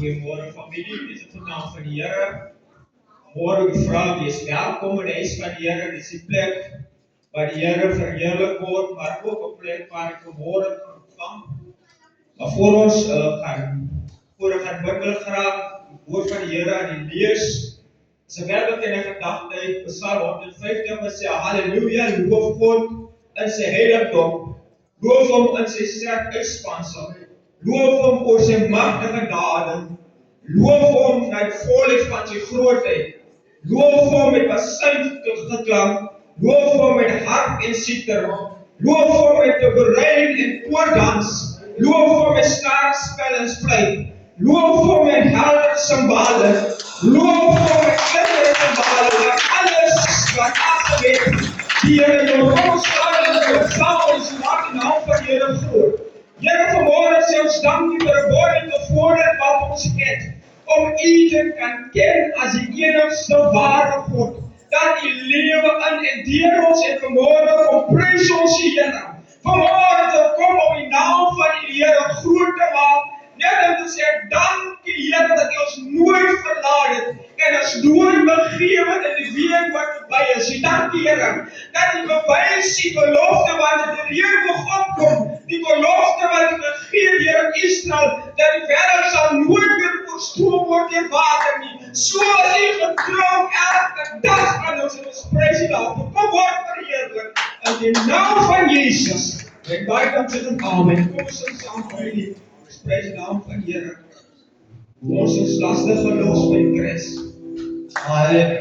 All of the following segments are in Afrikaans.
Goeiemôre familie, dit is de naam van die Here. Môre vra wees welkom in die huis van die Here. Dis die plek waar die Here verheerlik word, maar ook 'n plek waar ek môre kan ontvang. Maar voor ons gaan bid graag die woord van die Here aan die lees. Dis 'n welbekende gedagte uit Psalm 150 wat sê haleluja, loof God in sy heiligdom. Loof hom in sy sterk uitspansel. Loof hom oor sy magtige dade. Loof hom na die volheid van sy grootheid. Loof hom met basuingeklank. Loof hom met harp en siter. Loof hom met taboerein en koordans. Loof hom met skaakspel en spluit. Loof hom met helder simbale. Loof hom met klinkerende simbale. Wat alles wat afgeweet. Die Here jou romstaan en jou vrouw is maak in naam van die Here groot. Here, vanmorgen sê ons dankie vir 'n woord te voordat wat ons het. Om U te kan ken as die enigste ware God. Dat U lewe in en deur ons en vanmorgen kom prys ons die Here. Vanmorgen te kom om die naam van die Here groot te maak. Net om te sê, dankie Here dat U ons nooit verlaat het. En ons nooit begewe in die week wat verby is. Dankie Here, dat U bewys die belofte wat in die ewig opkom. Die belofte wat U gegee het Here Israel, dat die wêreld sal nooit meer oorstroom word deur water nie. So as U getrou elke dag aan ons en ons prys U daarvoor. Kom word verheerlik in die naam van Jesus. En baie dankie en amen. Kom ons sing saam vir die prys die naam van die Here. Ons is lastig gelos met Christus. Hey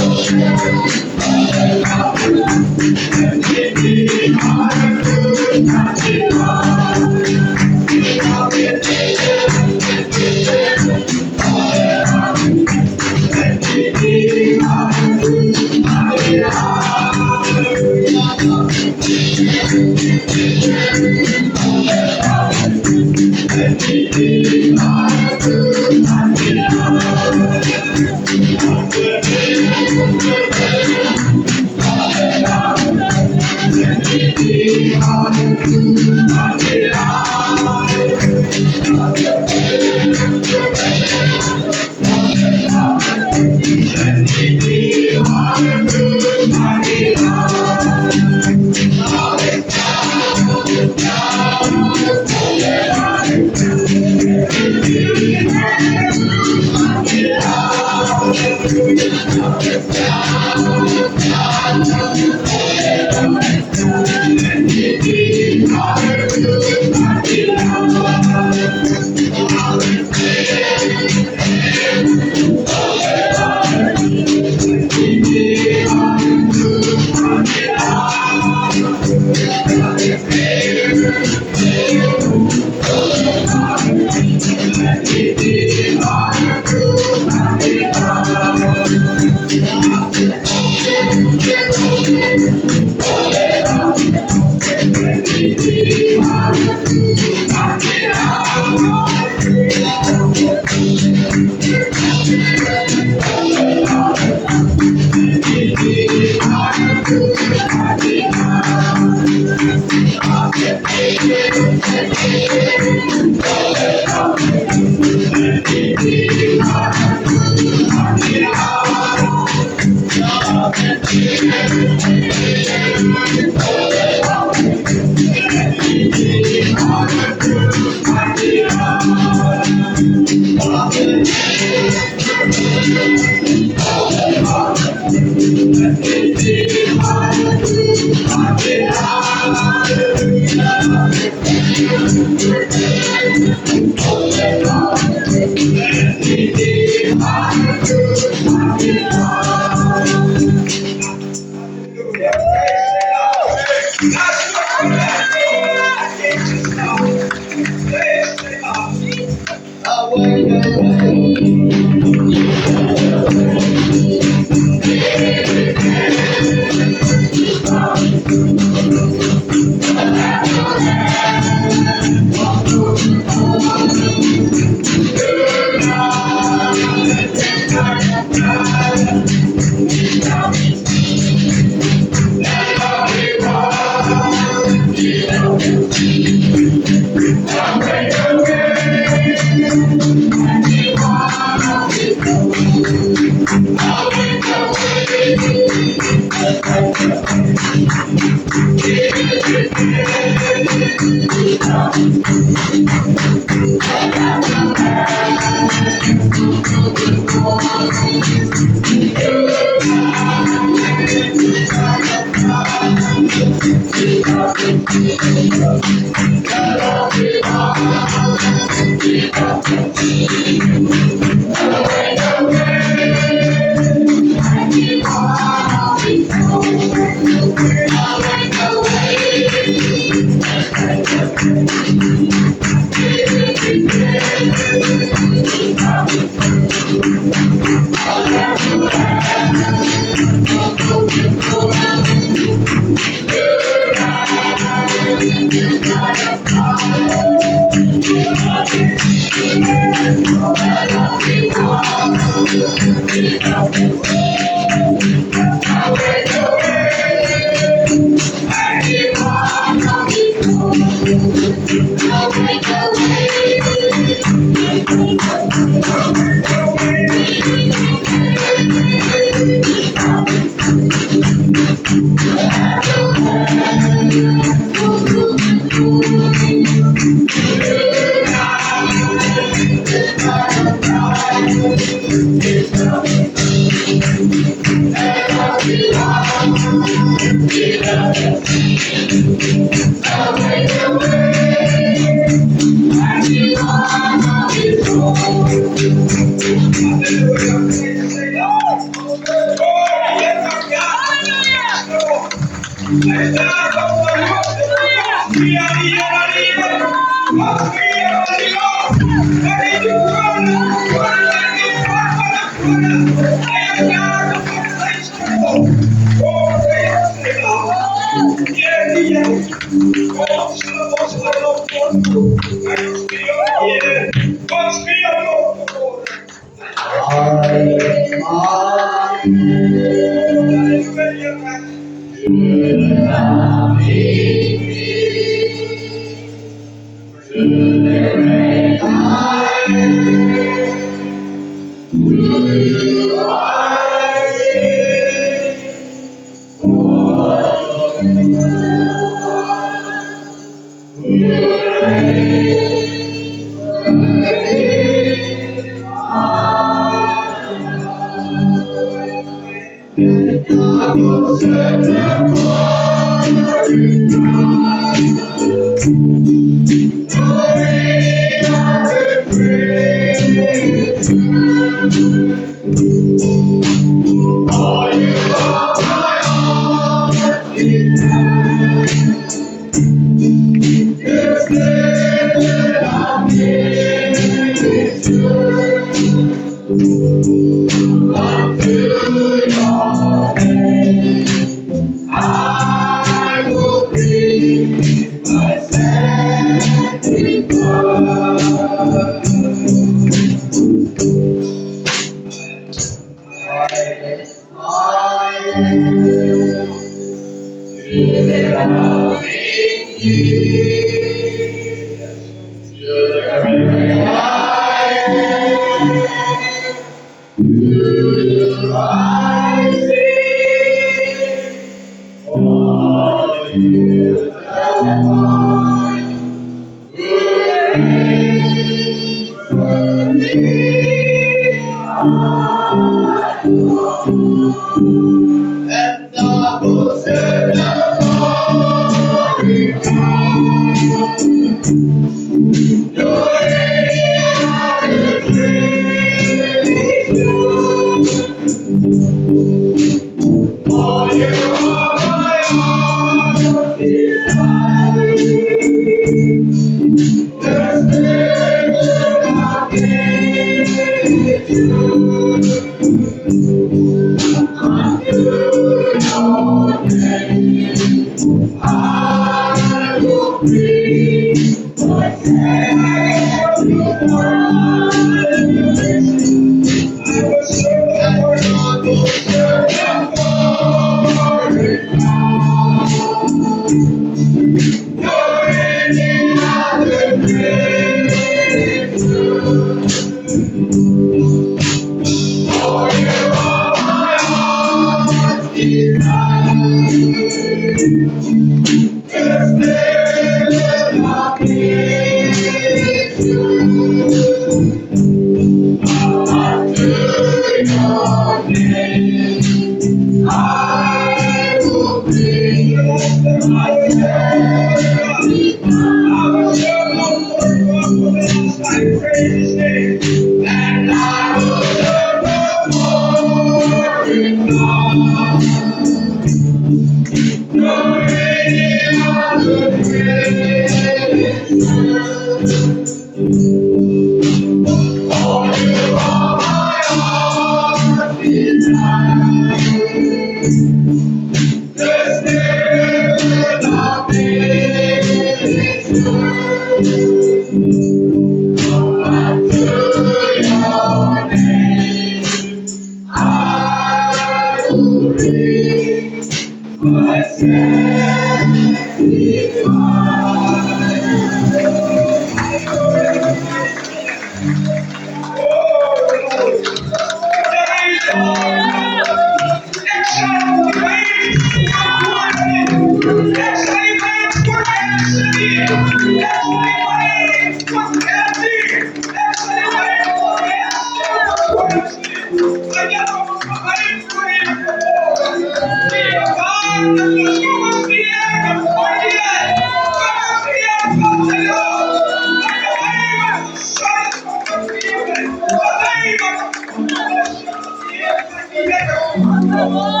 praise Him,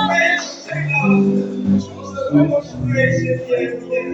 yeah.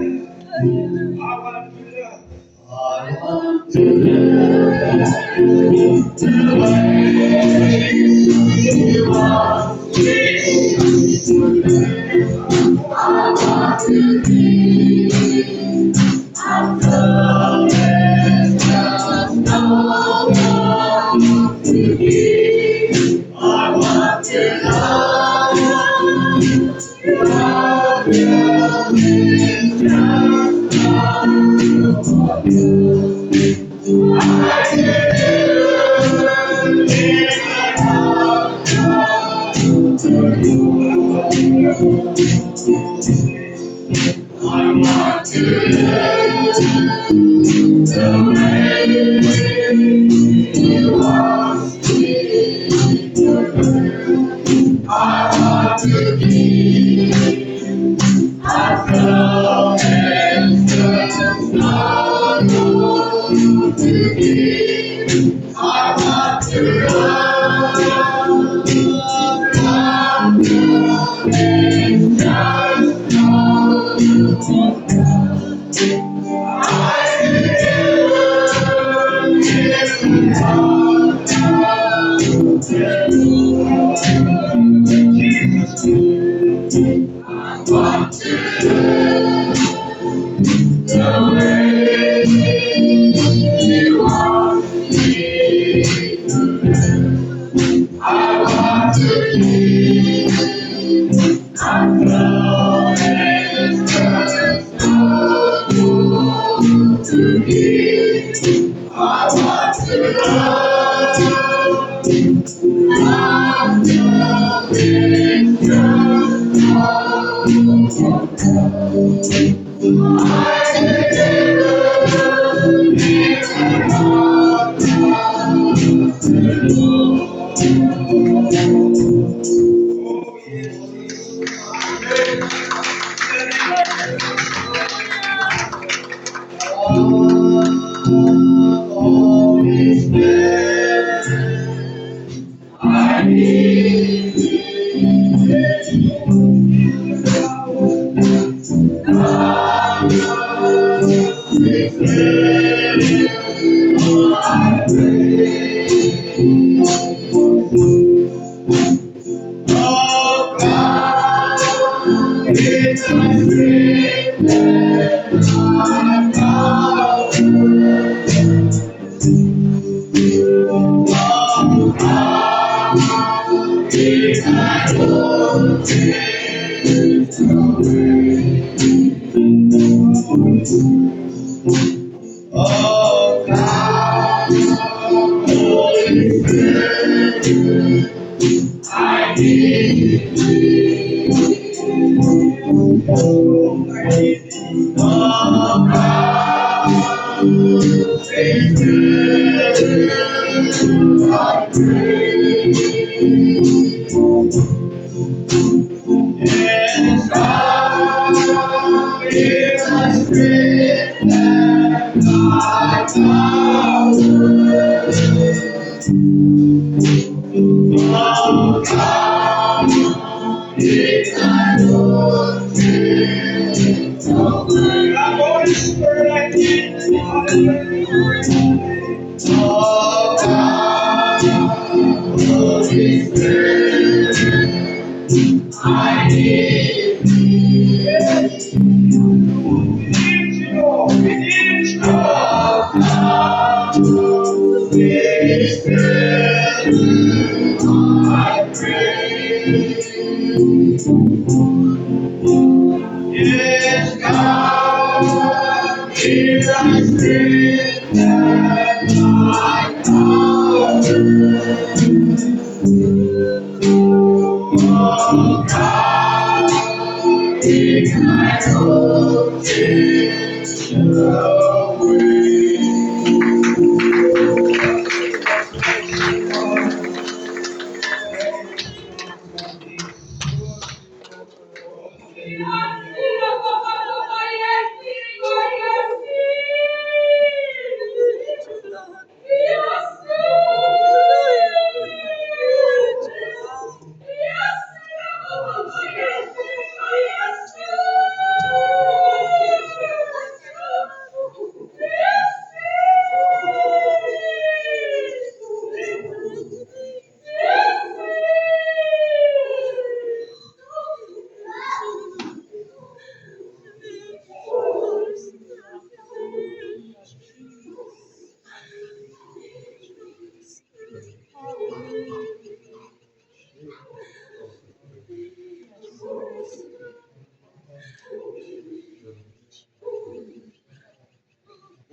Hallelujah.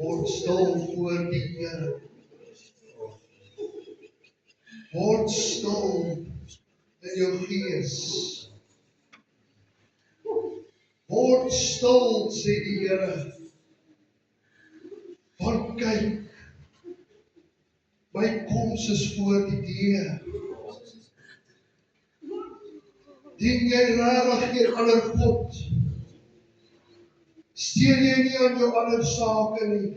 Word stil voor die Here. Word stil in jou gees. Word stil, sê die Here. Want kyk, my koms is voor die deur. Dien jy regtig geen ander God? Steur jy nie aan jou ander sake nie?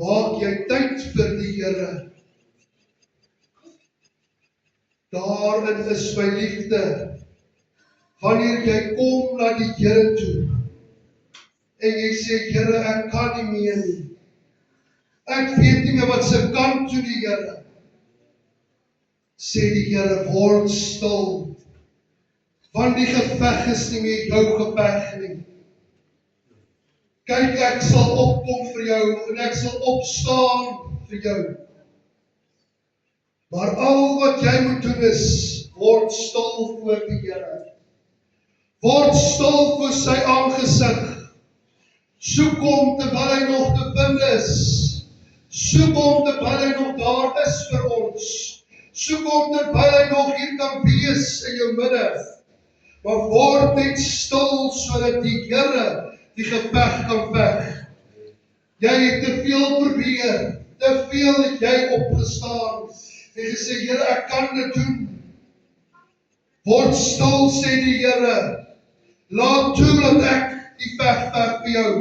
Maak jy tyd vir die Here? Daarin is my liefde. Wanneer jy kom na die Here toe, en jy sê, Here, ek kan nie meer nie. Ek weet nie meer wat se kant toe die Here. Sê die Here, word stil. Want die geveg is nie meer jou geveg nie. Kyk, ek sal opkom vir jou, en ek sal opstaan vir jou. Maar al wat jy moet doen is, word stil voor die Here. Word stil voor sy aangesig. Soek hom terwyl hy nog te vind is. Soek hom terwyl hy nog daar is vir ons. Soek hom terwyl hy nog hier kan wees in jou midde. Maar word net stil sodat die Here die geveg kan veg. Jy het te veel probeer. Te veel het jy opgestaan. En gesê, Here, ek kan dit doen. Word stil, sê die Here. Laat toe dat ek die veg vir jou.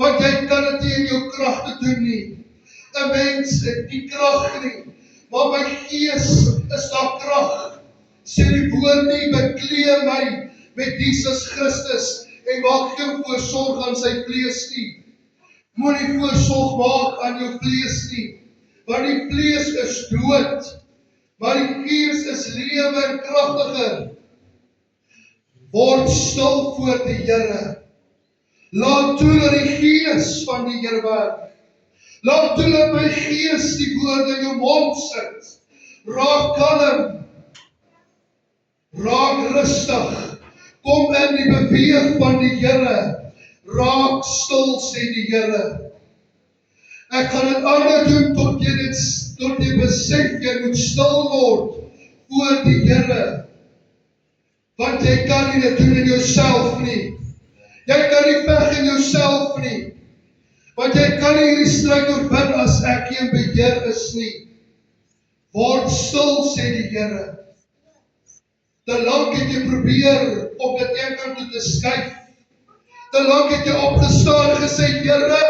Want jy kan dit nie in jou krag te doen nie. 'n Mens het nie krag nie. Maar my gees is daar krag. Sê die woord nie, bekleed my met Jesus Christus en maak geen voorsorg aan sy vlees nie. Moenie voorsorg maak aan jou vlees nie. Want die vlees is dood. Maar die gees is lewe en kragtiger. Word stil voor die Here. Laat toe dat die gees van die Here werk. Laat toe dat my gees die woorde in jou mond sit. Raak kalm. Raak rustig. Kom in die beweeg van die Here. Raak stil, sê die Here. Ek gaan dit anders doen tot jy besef jy moet stil word voor die Here. Want jy kan nie dit doen in jouself nie. Jy kan nie veg in jouself nie. Want jy kan nie hierdie stryd oorwin as ek nie in beheer is nie. Word stil, sê die Here. Te lank het jy probeer om dit een kant toe te skuif. Te lank het jy opgestaan en gesê, Here,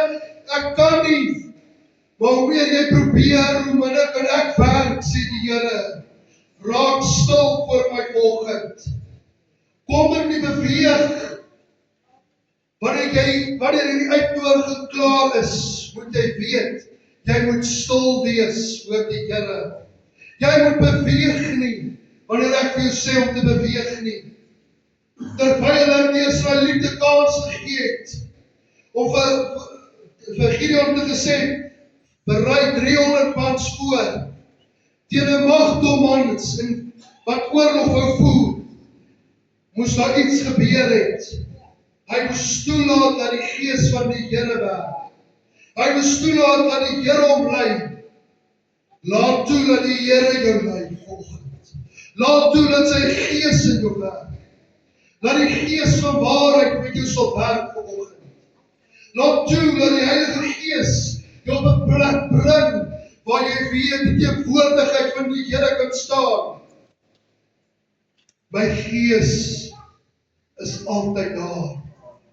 ek kan nie. Maar hoe meer jy probeer, hoe minder kan ek werk, sê die Here. Raak stil voor my volgend. Kom in die beweeg. Wanneer die uitnodiging klaar is, moet jy weet, jy moet stil wees voor die Here. Jy moet beweeg nie, wanneer ek vir jou sê om te beweeg nie. Terwyl hy nie sy liefde kans gegee het, of vir Gideon te gesê, bereid 300 man spoor, teen 'n magtelmans wat oorlog wou voer, moes daar iets gebeur het. Hy moes toelaat dat die gees van die Here werk. Hy moes toelaat dat die Here hom lei. Laat toe dat die Here jou lei volgend. Laat toe dat sy gees in jou werk. Laat die gees van waarheid met jou sal werk volgend. Laat toe dat die Heilige Gees jou op 'n plek bring waar jy weet die teenwoordigheid van die Here kan staan. My gees is altyd daar,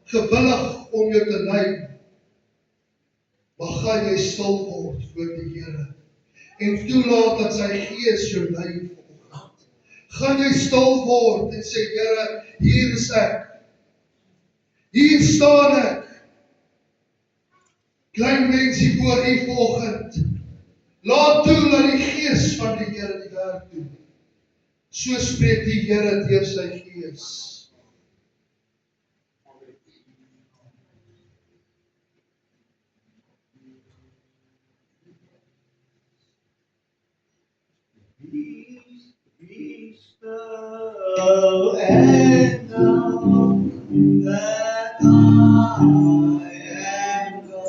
gewillig om jou te lei. Maar gaan jy stil word voor die Here en toelaat dat sy gees jou lei volgend. Gaan jy stil word en sê, Here, hier is ek. Hier staan ek. Klein mensie voor u volgend. Laat toe dat die gees van die Here die werk doen. So spreek die Here deur sy gees. Be still and know that I am God.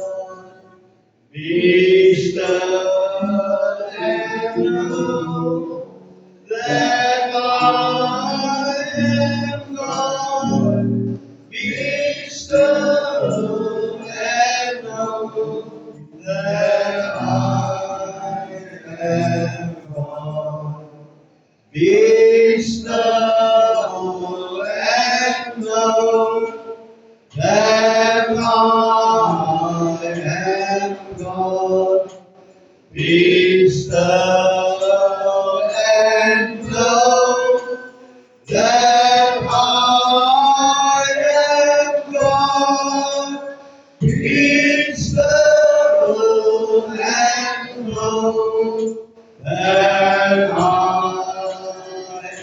that I am God. Be still and know that I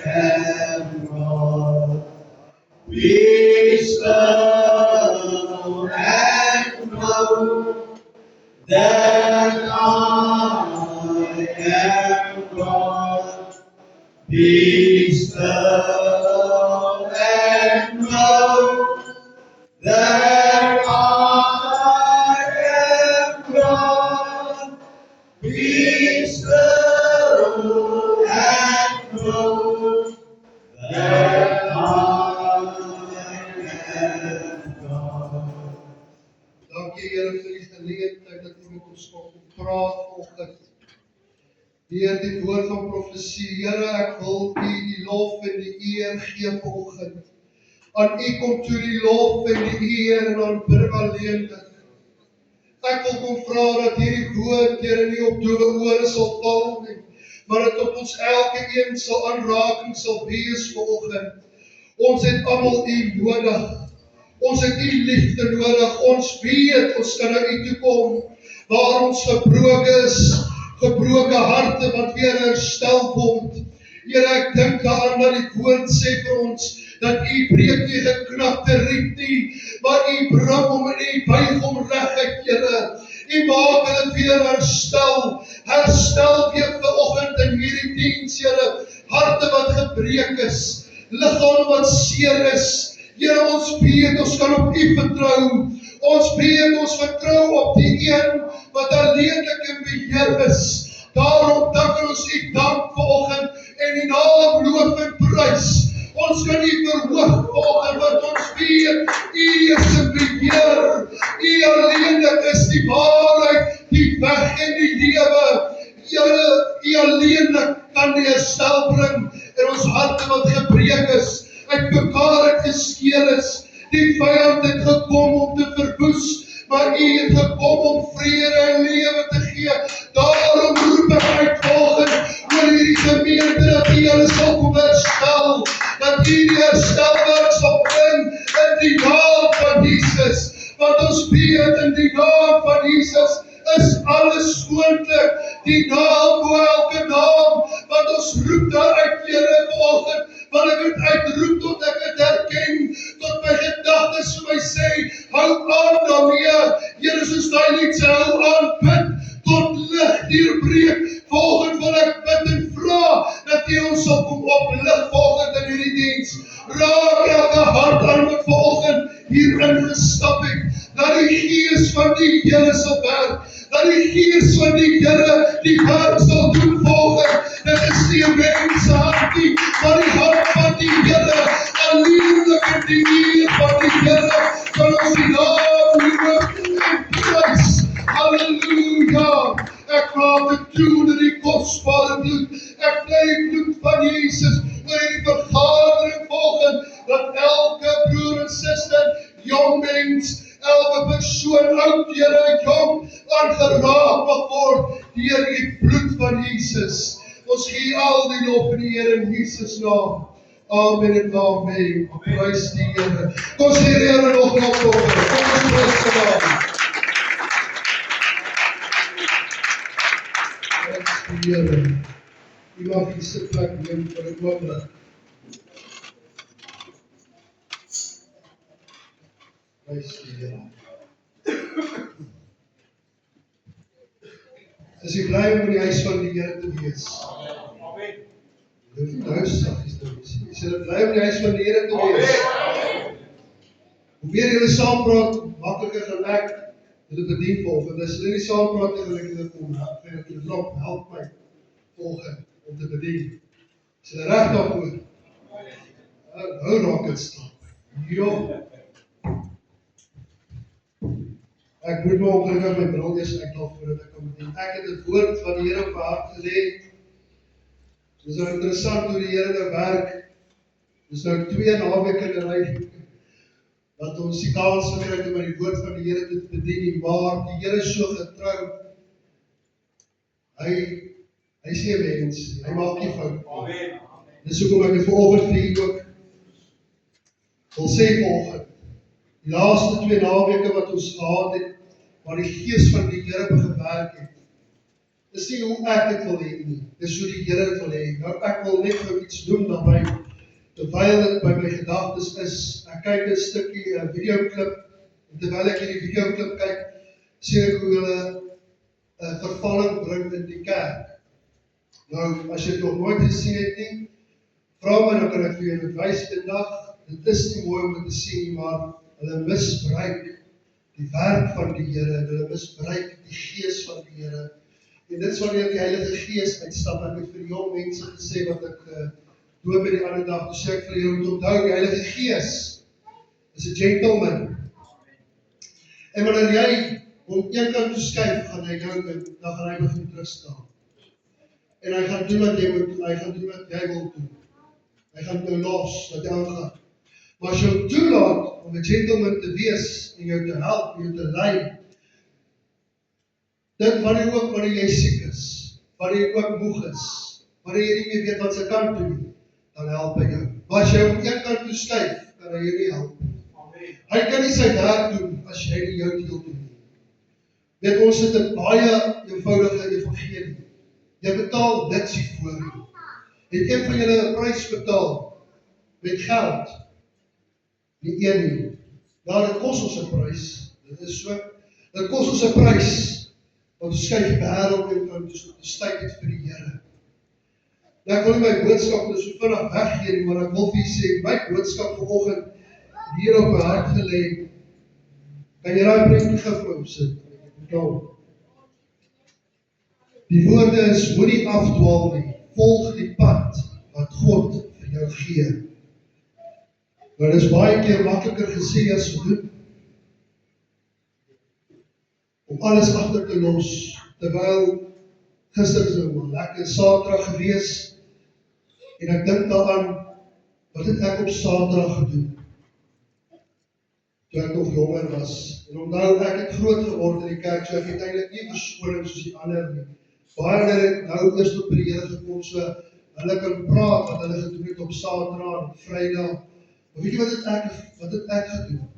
am God. Be still and know that I am God. Be still and know that I am God. Be still and know that I am God. Dankie Here vir die geleentheid dat U met ons kon praat vanoggend. Deur die woord van profesie, Here, ek wil U die lof en die eer gee vanoggend. Aan U kom toe die lof en die eer en aanbidding alleenlik. Ek wil kom vra dat hierdie woord, Here, nie op doewe ore sal val nie, maar dat op ons elkeen sal aanraking sal wees vanoggend. Ons het almal U nodig. Ons het U liefde nodig. Ons weet, ons kan na U toe kom, waar ons gebroken is, gebroke harte wat weer herstel word. Here, ek dink daaraan dat die woord sê vir ons, dat U breek nie geknakte riet nie, maar U bring hom en U buig hom reguit, Here. U maak hulle weer herstel. Herstel weer vanoggend in hierdie diens, Here. Harte wat gebreek is, liggame wat seer is. Here, ons weet, ons kan op U vertrou. Ons weet, ons vertrou op die een wat alleenlik in beheer is. Daarom dank ons U dank vanoggend en U naam loof en prys. Ons kan U verhoog vanoggend, want ons weet, U is in beheer. U alleenlik is die waarheid, die weg en die lewe. Here, U alleenlik kan die herstel bring in ons harte wat gebreek is, uit mekaar het geskeur is. Die vyand het gekom om te verwoes, maar U het gekom om vrede en lewe te gee. Daarom roep ek uit vanoggend oor hierdie gemeente dat U hulle sal kom herstel, dat U die herstelwerk sal bring in die naam van Jesus. Want ons weet in die naam van Jesus is alles moontlik. Die naam bo elke naam, want ons roep daaruit, Here, vanoggend. Want ek het uitroep tot ek het herken, tot my gedagtes vir my sê, hou aan daarmee, Here, soos daai lied sê, hou aan, bid, tot lig deurbreek. Volgend wil ek bid en vra, dat U ons sal kom oplig volgend in hierdie diens. Raak elke hart aan wat vanoggend hierin gestap het, dat die Gees van die Here sal werk, dat die Gees van die Here die werk sal doen volgend. Dit is nie 'n mens se hart nie, maar die hart van die Here, alleenlik in die eer van die Here, kan ons die naam loof en prys. Halleluja! Ek maak dit toe onder die kosbare bloed. Ek bly bloed van Jesus oor die vergadering volgend, dat elke broer en suster, jong mens, elke persoon, oud, Here, jong, aangeraak mag word deur die bloed van Jesus. Ons gee al die lof in die Here in Jesus naam. Amen en amen. Prys die Here. Kom sê die Here nog lof voor. Kom ons prys die naam. Prys die Here. U mag die sitplek neem vir 'n oomblik. Prys die Here. Is u bly om in die huis van die Here te wees? Amen. Jy hoef nie huis saggies te wees. Jy sê bly om in die huis van die Here te wees. Hoe meer julle saam praat, makliker gaan ek julle bedien volgende. As julle nie saam praat, dan wil ek julle kom help my volgende om te bedien. Is julle reg daarvoor? Hou raak dit staan. Ja. Ek moet my ongelukkig my bril eers uitlaat voordat ek kan bedien. Ek het 'n woord van die Here op my hart gelê. Dis nou interessant hoe die Here nou werk. Dis nou 2 naweke in 'n ry wat ons die kans gekry het om die woord van die Here te bedien, maar die Here is so getrou. Hy is nie 'n mens, hy maak nie fout. Amen. Dis hoekom ek dit vanoggend vir u ook wil sê vanoggend, die laaste 2 naweke wat ons gehad het, waar die Gees van die Here gewerk het, dis nie hoe ek dit wil hê nie, dis hoe die Here dit wil hê. Nou ek wil net gou iets doen daarby, terwyl dit by my gedagtes is. Ek kyk 'n stukkie videoklip, en terwyl ek hierdie videoklip kyk, sien ek hoe hulle vervalling bring in die kerk. Nou, as jy dit nog nooit gesien het nie, vra my, dan kan ek vir jou dit wys vandag. Dit is nie mooi om dit te sien, maar hulle misbruik die werk van die Here, en hulle misbruik die Gees van die Here. En dit is wanneer die Heilige Gees uitstap. Ek het vir die jong mense gesê wat ek doop by die ander dag, toe sê ek vir julle moet onthou, die Heilige Gees is 'n gentleman. En wanneer jy hom een kant toe skuif, gaan hy jou in, dan gaan hy begin terugstaan. En hy gaan doen wat jy moet, hy gaan doen wat jy wil doen. Hy gaan jou los, dat jy aangaan. Maar as jy hom toelaat om 'n gentleman te wees, en jou te help, en jou te lei, dit wanneer jy siek is, wanneer jy ook moeg is, wanneer jy nie meer weet wat sy kant toe nie, dan help hy jou. Maar as jy hom een kant toe skuif, kan hy jou nie help. Hy kan nie sy werk doen, as jy nie jou deel doen nie. Weet, ons het 'n baie eenvoudige evangelie. Jy betaal niks hiervoor nie. Het een van julle 'n prys betaal, met geld? Nie een nie. Ja, dit kos ons 'n prys. Dit is so. Dit kos ons 'n prys, want ons skuif die wêreld in om te styk het vir die Here. Nou, ek wil nie my boodskap so vinnig weggee nie, maar ek wil vir julle sê, my boodskap vanoggend hier op my hart gelê. Kan jy daai prentjie gou vir my opsit? Die woorde is, moenie afdwaal nie, volg die pad wat God vir jou gee. Maar dit is baie keer makliker gesê as gedoen, om alles agter te los, terwyl gister is 'n lekker Saterdag gewees, en ek dink daaraan, wat het ek op Saterdag gedoen, toe ek nog jonger was, en onthou, ek het groot geword in die kerk, so ek het eintlik nie verskoning soos die ander nie. Baie het nou eers op by die Here gekom, so hulle kan praat wat hulle gedoen het op Saterdag en Vrydag. Maar weet jy wat het ek gedoen?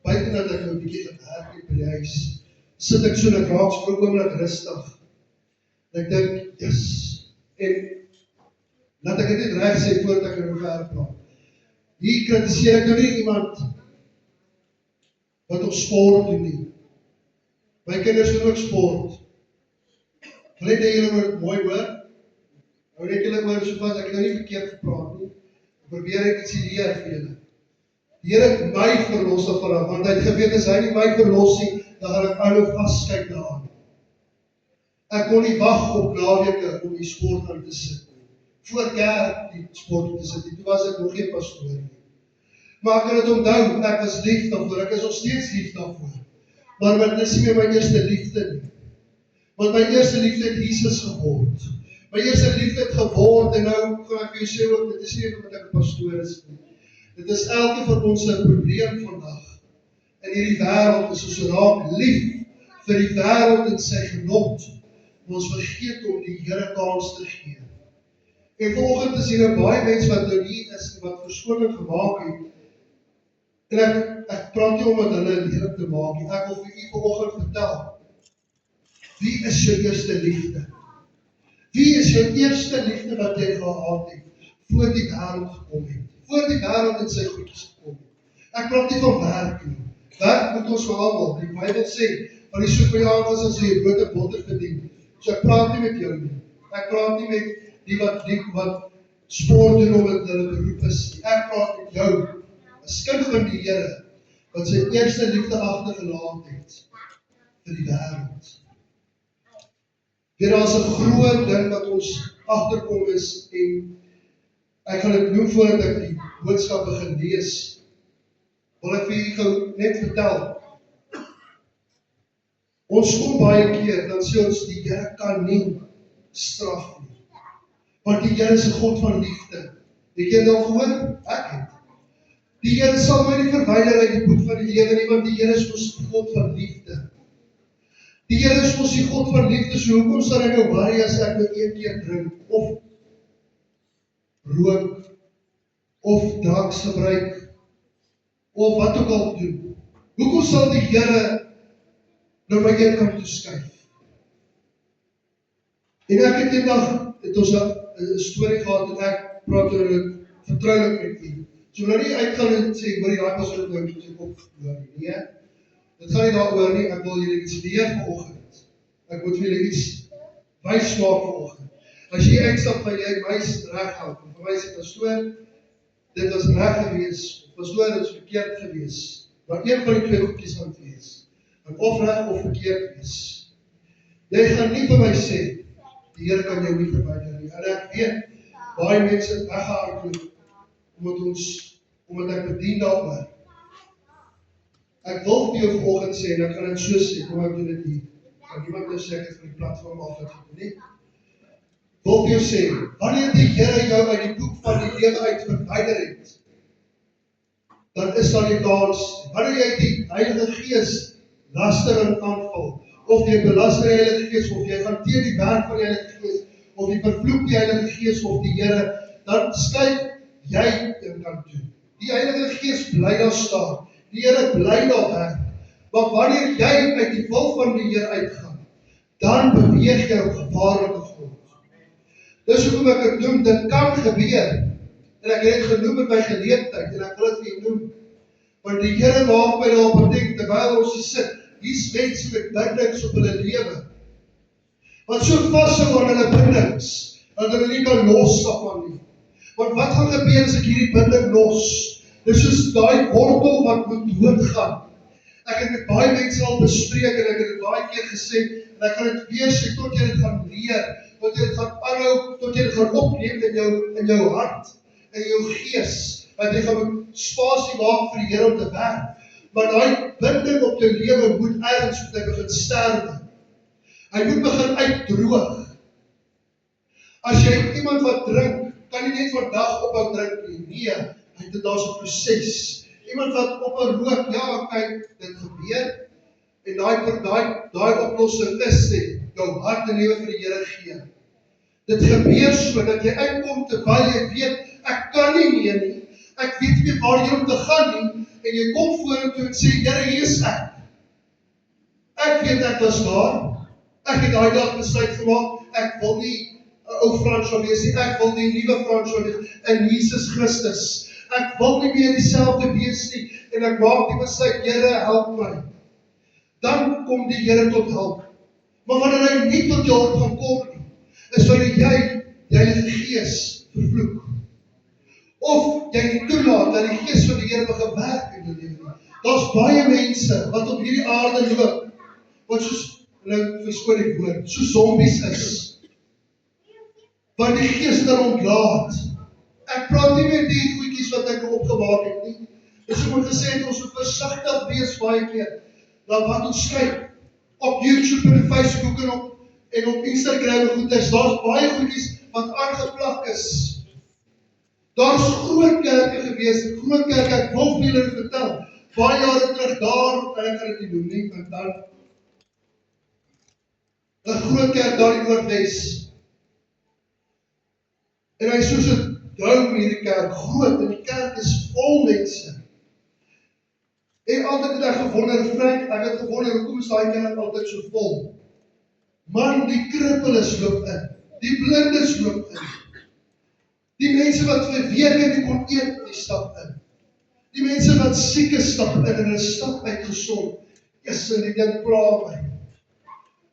Buiten dat ek nou 'n bietjie gewerk het by die huis, sit ek so en ek raak so 'n oomblik rustig. En ek dink, yes. En laat ek dit net reg sê voordat ek nou verder praat. Hier kritiseer ek nou nie iemand wat op sport doen nie. My kinders doen ook sport. Wil net hê julle moet mooi hoor. Nou net julle oor so vas, ek het nou nie verkeerd gepraat nie. Ek probeer ek iets leer vir julle. Die Here het my verlos daarvan, want hy het geweet as hy nie my verlos nie, dan gaan ek nou vaskyk daaraan. Ek kon nie wag op naweke om die sport aan te sit nie. Voor kerk die sport te sit nie, toe was ek nog geen pastoor nie. Maar ek kan dit onthou, ek was lief daarvoor, ek is nog steeds lief daarvoor. Maar dit is nie meer my eerste liefde nie. Want my eerste liefde het Jesus geword. My eerste liefde het geword, en nou gaan ek vir jou sê ook, dit is nie omdat ek 'n pastoor is nie. Dit is elke van ons 'n probleem vandag. In hierdie wêreld is ons raak lief vir die wêreld en sy genot. Ons vergeet om die Here kans te gee. En vanoggend is hier baie mense wat nou hier is, wat verskoning gemaak het. En ek praat nie om met hulle lelik te maak nie. Ek wil vir u vanoggend vertel. Wie is jou eerste liefde? Wie is jou eerste liefde wat jy gehad het, voor die wêreld gekom het? Voor die wêreld in sy goedjes gekom het. Ek praat nie van werk nie. Werk moet ons vir almal. Die Bybel sê, want die soek by jou was as jy brood en botter verdien. So ek praat nie met jou nie. Ek praat nie met die wat sport doen omdat hulle beroep is nie. Ek praat met jou, as kind van die Here, wat sy eerste liefde agtergelaat het vir die wêreld. Daar is 'n groot ding wat ons agterkom is, en ek gaan dit noem voordat ek die boodskap begin lees. Wil ek vir u gou net vertel. Ons kom baie keer, dan sê ons die Here kan nie straf nie. Want die Here is 'n God van liefde. Het jy dit gehoor? Ek het. Die Here sal my nie verwyder uit die boek van die lewe nie, want die Here is ons God van liefde. Die Here is ons die God van liefde, so hoekom sal hy nou worry as ek nou een keer drink, of rook, of drugs gebruik, of wat ook al doen, hoekom sal die Here nou my een kant toe skuif? En ek het eendag, het ons 'n storie gehad, en ek praat oor dit vertroulik met u. So nou nie uitgaan en sê, hoor jy, daai was dit nou moet ek opgehoor nie. Nee, dit gaan nie daaroor nie, ek wil julle iets leer vanoggend. Ek moet vir julle iets wys maak vanoggend. As jy uitstap van jy mys reg hou, en vir my sê pastoor, dit was reg gewees, pastoor, dit is verkeerd gewees. Maar een van die twee goedjies gaan wees. En of reg of verkeerd wees. Jy gaan nie vir my sê, die Here kan jou nie verwyder nie. En ek weet, baie mense het weggehardloop, omdat ek bedien daaroor. Ek wil vir jou vanoggend sê, en ek gaan dit so sê, kom ek doen dit hier. Kan niemand nou sê, ek het van die platform afgegeet nie. Wil vir jou sê, wanneer die Here jou uit die boek van die lewe uit verwyder het, dan is daar die kans, wanneer jy die Heilige Gees lasterend aanval, of jy belaster die Heilige Gees, of jy gaan teen die werk van die Heilige Gees, of jy vervloek die Heilige Gees of die Here, dan skuif jy in kant toe. Die Heilige Gees bly daar staan, die Here bly daar werk, maar wanneer jy uit die wil van die Here uitgaan, dan beweeg jy op gevaarlike grond. Dis hoekom ek het noem, dit kan gebeur, en ek het dit genoem in my geleentheid, en ek wil het vir jou noem, want die Here maak my daarop dink, terwyl ons hier sit, hier's mense met bindings op hulle lewe, wat so vashou aan hulle bindings, dat hulle nie kan losstap aan nie. Want wat gaan gebeur as ek hierdie binding los? Dis soos daai wortel wat moet doodgaan. Ek het met baie mense al bespreek, en ek het dit baie keer gesê, en ek gaan dit weer sê, tot jy dit gaan leer, tot jy dit gaan aanhou, tot jy dit gaan opneem in jou hart, in jou gees, want jy gaan spasie maak vir die Here om te werk. Maar daai binding op jou lewe moet ergens moet hy begin sterwe. Hy moet begin uitdroog. As jy iemand wat drink, kan jy net vandag ophou drink nie. Nee, dit daar's 'n proses. Iemand wat ophou rook, ja, kyk, dit gebeur. En daai oplossing is sê, jou hart en lewe vir die Here gee. Dit gebeur so dat jy uitkom terwyl jy weet, ek kan nie meer nie. Ek weet nie waar jy om te gaan nie. En jy kom vorentoe en sê, Here, hier is ek. Ek weet ek was daar. Ek het daai dag besluit gemaak, ek wil nie 'n ou François wees nie, ek wil die nuwe François wees in Jesus Christus. Ek wil nie meer dieselfde wees nie, en ek maak die besluit, Here, help my. Dan kom die Here tot hulp. Maar wanneer hy nie tot jou hulp gaan kom nie, is wanneer jy die Heilige Gees vervloek. Of jy nie toelaat dat die Gees van die Here begin werk in jou lewe. Daar's baie mense wat op hierdie aarde loop, wat soos, nou verskoon die woord, soos zombies is. Want die Gees dan ontlaat. Ek praat nie met die goedjies wat ek opgemaak het nie. Dis hoe ek gesê het, ons moet versigtig wees baie keer, dat wat ons skryf, op YouTube en Facebook en op Instagram en goeders, daar's baie goedjies wat aangeplak is. Daar's groot kerke gewees, groot kerke, ek wil vir julle vertel, baie jare terug daar, en ek gaan dit nie doen nie, want dan, 'n groot kerk daar in Noordwes, en hy is soos 'n dome hierdie kerk, groot, en die kerk is vol mense. En altyd het ek gewonder, Frank, ek het gewonder, hoekom is daai kerk altyd so vol? Man, die krippeles loop in, die blindes loop in, die mense wat vir weke nie kon eet, die stap in. Die mense wat siek is, stap in, en hulle stap uit gesond. Yes, en die ding pla my.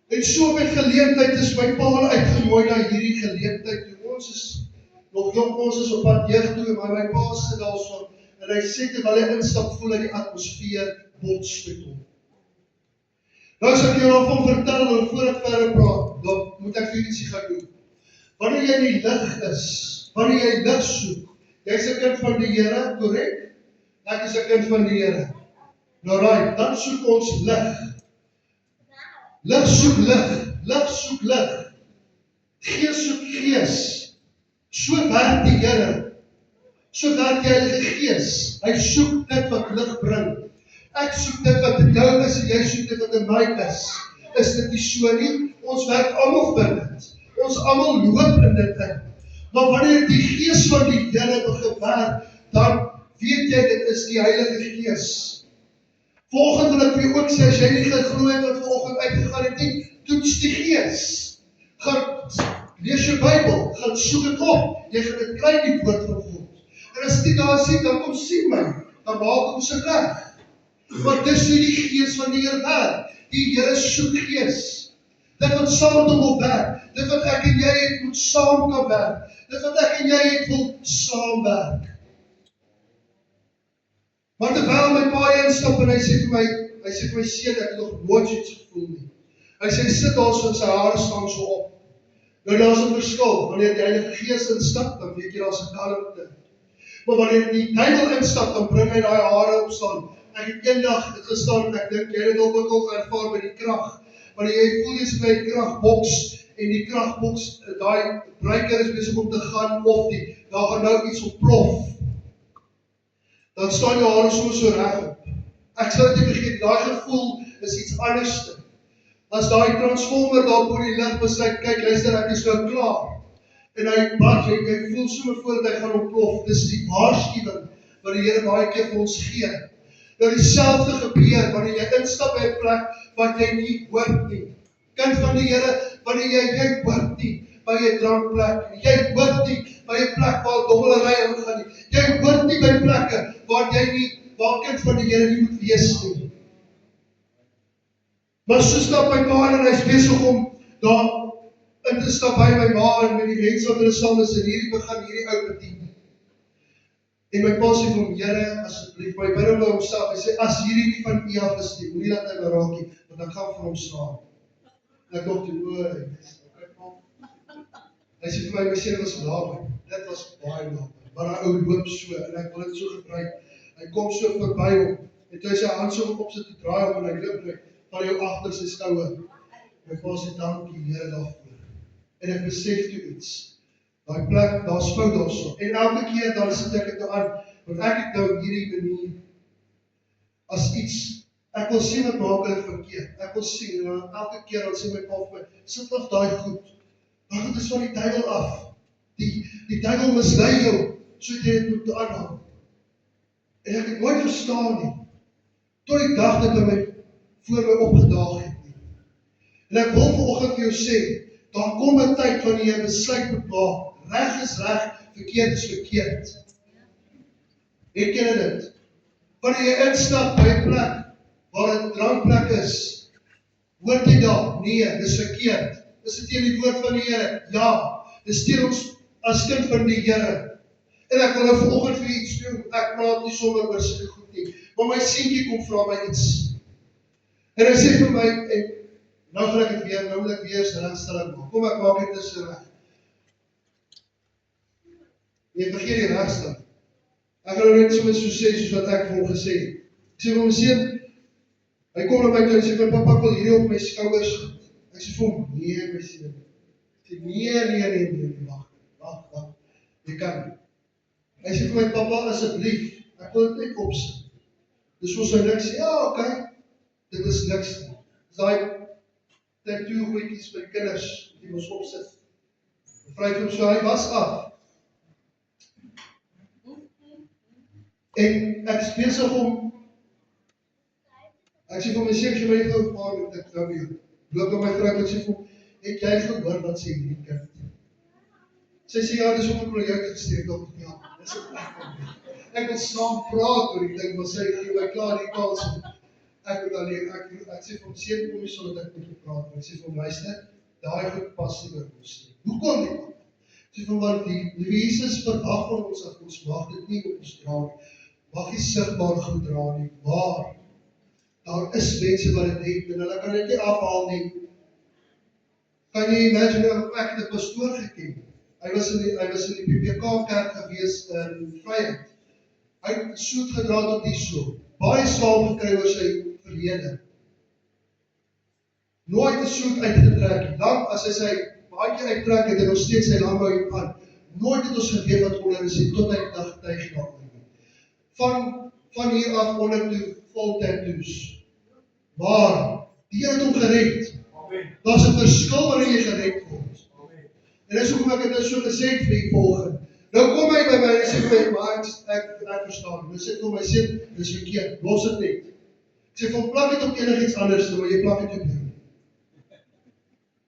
En so met geleentheid is my pa uitgenooi na hierdie geleentheid. Ons is nog jong, ons is op pad jeug toe, maar my pa sit daar so, en hy sê terwyl hy instap, voel hy die atmosfeer bots met hom. Nou as ek jou nog van vertel, en voor ek verder praat, dan moet ek vir ietsie gaan doen. Wanneer jy in die lig is, wanneer jy lig soek, jy is 'n kind van die Here, korrek? Ek is 'n kind van die Here. Nou right, dan soek ons lig. Lig soek lig, lig soek lig. Gees soek gees. So werk die Here. So werk die Heilige Gees. Hy soek dit wat lig bring. Ek soek dit wat in jou is, en jy soek dit wat in my is. Is dit nie so nie? Ons werk almal vir dit. Ons almal loop in dit in. Maar wanneer die Gees van die Here begin werk, dan weet weet jy, dit is die Heilige Gees. Volgende wil ek vir jou ook sê, as jy nie geglo het wat vanoggend uitgegaan het nie, toets die Gees. Gaan lees jou Bybel, gaan soek dit op, jy gaan dit kry die woord van God. En as dit daar sien, dan kom sien my, dan maak ons dit reg. Want dis nie die Gees van die Here werk. Die Here soek Gees. Dit wat saam met hom wil werk, dit wat ek en jy het moet saam kan werk, dit wat ek en jy het wil saamwerk. Maar terwyl my pa instap en hy sê vir my seun, ek het nog nooit iets gevoel nie. Hy sê, sit daar so en sy hare staan so op. Nou daar is 'n verskil, wanneer die Heilige Gees instap, dan weet jy daar is 'n kalmte. Maar wanneer die duiwel instap, dan bring hy daai hare opstaan. Ek het eendag gestaan, ek dink jy het ook al ervaar by die krag. Wanneer jy voel jy's by die kragboks, en die kragboks, daai breker is besig om te gaan, of daar gaan nou iets ontplof. Dan staan jou hare so reg op. Ek sal dit nie vergeet, daai gevoel is iets anderste. As daai transformer daar op die lig besluit, kyk, luister, ek is nou klaar. En jy voel so voordat hy gaan ontplof. Dis die waarskuwing wat die Here baie keer vir ons gee. Nou dieselfde gebeur, wanneer jy instap by 'n plek wat jy nie hoort nie. Kind van die Here, wanneer jy hoort nie by 'n drankplek, jy hoort nie by 'n plek waar dommelerry aangaan nie. Jy hoort nie by plekke waar kind van die Here nie moet wees nie. Maar so stap my pa en hy's besig om daar in te stap by my ma en met die mense wat hulle saam is en hierdie ou bedien. En my pa sê vir hom, Here, asseblief, my bid hom by homself, hy sê, as hierdie nie van U af is nie, moenie dat hy my raak nie, want ek gaan vir hom slaan. En ek dink toe, hy sê vir my seun was naby, dit was baie naby, maar hy ou loop so, en ek wil dit so gebruik, hy kom so verby hom, en toe hy sy hand so op sy te draai om, en hy loop van jou agter sy skouer. My pa sê, dankie Here daarvoor. En ek besef toe iets. Daai plek, daar's fout daarso. En elke keer dan sit ek dit aan, want ek het nou hierdie manier as iets, ek wil sien wat maak hulle verkeerd. Ek wil sien, en elke keer dan sê my pa vir my, sit af daai goed. Daai goed is van die duiwel af. Die duiwel mislei jou, so jy dit moet aanhou. En ek het nooit verstaan nie, tot die dag dat hy voor my opgedaag het nie. En ek wil vanoggend vir jou sê, daar kom 'n tyd wanneer jy besluit moet maak, reg is reg, verkeerd is verkeerd. Weet jy dit? Wanneer jy instap by 'n plek, waar 'n drankplek is, hoort jy daar? Nee, dis verkeerd. Is dit teen die woord van die Here? Ja, dis teen ons as kind van die Here. En ek wil nou vanoggend vir iets doen, ek praat nie sommer oor sulke goed nie, maar my seentjie kom vra my iets. En hy sê vir my, en nou wil ek het weer, nou wil ek weer regstelling maak. Kom ek maak dit dus reg. Jy vergeet die regstelling. Ek gaan nou net so sê, soos wat ek vir hom gesê het. Ek sê vir my seun, hy kom na my toe en sê, my papa ek wil hierdie op my skouers goed. Ek sê vir hom, nee my seun. Ek sê, nee, wacht, jy kan nie. Hy sê vir my, papa asseblief, ek wil dit net opsit. Dus ons nou niks sê, ja, oké, dit is niks nie. Dis daai tattoo goedjies by kinders, die ons opsit. Vryf hom so, hy was af. En ek is besig om, ek sê vir my seentjie, my gou paar met ek nou weer. Loop op my vrou, ek sê vir hom, het jy gehoor wat sê hierdie kind? Sy sê, ja, dis om ek jou gesteek op, ja, dis een plek. Ek wil saam praat oor die ding, maar sy gee my klaar die kans om. Ek moet alleen, ek sê vir hom, seun kom nie so dat ek met hom praat, ek sê vir hom, luister, daai goed pas nie oor ons nie. Hoe kon dit? Ek sê vir hom, want die Jesus verwag van ons, dat ons mag dit nie op ons dra nie, mag nie sigbaar goed dra nie, maar daar is mense wat dit het, en hulle kan dit nie afhaal nie. Kan jy imagine, ek het 'n pastoor geken, hy was in die PPK kerk gewees in Vryheid, hy het 'n soet gedra tot die so, baie slaap gekry oor sy verlede. Nooit 'n soet uitgetrek, lang as hy sy baadjie uittrek, het hy nog steeds sy landbou aan. Nooit het ons geweet wat onder is, tot hy dag getuig daaroor. Van hier af onder toe, vol tattoos. Maar, die Here het hom gered. Daar's 'n verskil wanneer jy gered word. En dis hoekom ek het nou so gesê vir die volgende. Nou kom hy by my en sê vir my, maar ek verstaan. Nou sê ek vir my sê, dis verkeerd, los dit net. Ek sê, van plak het op enigiets anders, maar jy plak het op jou.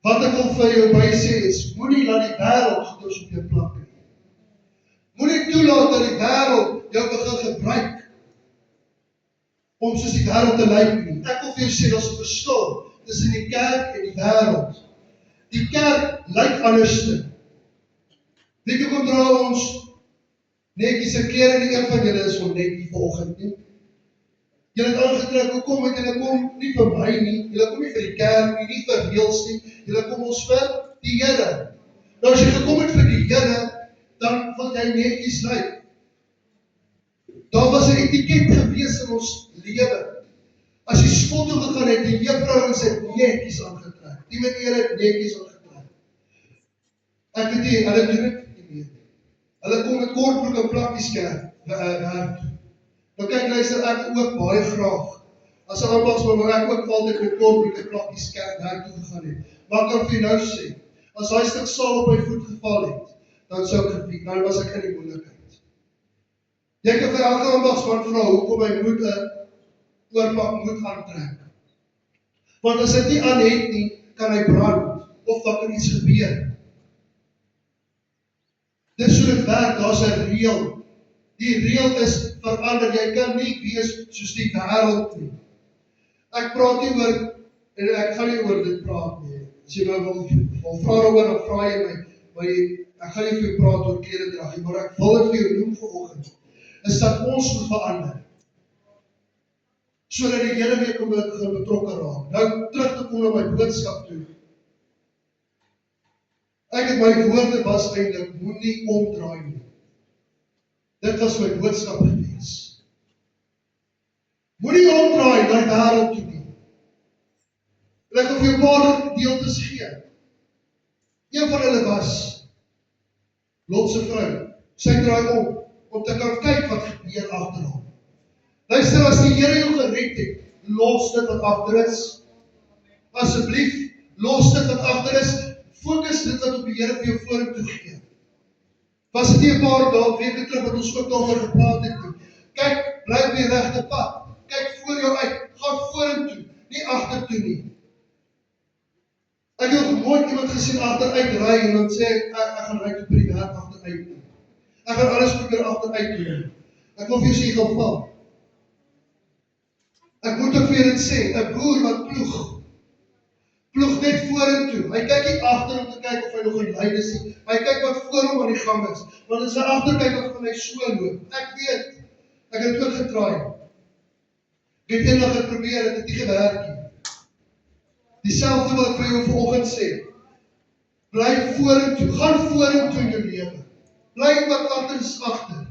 Wat ek wil vir jou by sê is, moenie laat die wêreld goeders op jou plak nie. Moenie toelaat dat die wêreld jou begin gebruik om soos die wêreld te lyk nie. Ek wil vir jou sê, daar's 'n verskil tussen die kerk en die wêreld. Die kerk lyk anderste. Weet jy kom dra ons netjies se klere nie, een van julle is netjie vanoggend nie. Julle het aangetrek, hoekom het julle kom? Nie vir my nie, julle kom nie vir die kerk nie, nie vir reëls nie, julle kom ons vir die Here. Nou as jy gekom het vir die Here, dan wil jy netjies lyk. Daar was 'n etiket gewees in ons lewe. As jy skool toe gegaan het, die juffrouens het netjies aangetrek. Die meneer het netjies aangetrek. Ek weet nie, hulle doen dit nie. Hulle kom met kortbroek en plakkies werk toe. Nou kyk, luister, ek ook baie graag. As 'n ambagsman, maar ek ook altyd met kortbroek en plakkies werk toe gegaan het. Maar ek kan vir jou nou sê, as hy stuk saal op my voet geval het, dan sou ek gebied, dan was ek in die moeilikheid. Jy kan vir elke ambagsman vra, hoekom hy moet 'n oorpak moet aantrek. Want as hy nie aan het nie, kan hy brand, of daar kan iets gebeur. Dis so dit werk, daar's 'n reël. Die reël is verander, jy kan nie wees soos die wêreld nie. Ek praat nie oor, en ek gaan nie oor dit praat nie. As jy nou wil vra daaroor, dan vra jy my, maar ek gaan nie vir jou praat oor kleredrag nie, maar ek wil dit vir jou noem vanoggend, is dat ons moet verander. Sodat die Here weer kan betrokke raak. Nou terug te kom na my boodskap toe. Ek het my woorde was eintlik, moenie omdraai nie. Dit was my boodskap gewees. Moenie omdraai na die wêreld toe nie. En ek wil vir jou 'n paar deeltes gee. Een van hulle was Lot se vrou. Sy draai om te kan kyk wat gebeur agter hom. Luister, as die Here jou gered het, los dit wat agter is. Asseblief, los dit wat agter is. Fokus dit wat op die Here vir jou vorentoe gee. Was dit nie 'n paar dae, weke terug wat ons ook daaroor gepraat het nie. Kyk, bly op die regte pad. Kyk voor jou uit, gaan vorentoe, nie agtertoe nie. Ek het nooit iemand gesien agteruit ry en dan sê ek gaan ry tot by die werk agteruit nie. Ek gaan alles probeer agteruit doen. Ek wil vir jou sê, jy gaan val. Ek moet ook vir dit sê, 'n boer wat ploeg net vorentoe. Hy kyk nie agter om te kyk of hy nog in lyn is nie. Hy kyk wat voor hom aan die gang is. Want as hy agter kyk, dan gaan hy so loop. Ek weet, ek het ook getraai. Ek het eendag geprobeer, het nie gewerk nie. Dieselfde wat ek vir jou vanoggend sê. Bly vorentoe, gaan vorentoe in jou lewe. Bly wat agter is agter.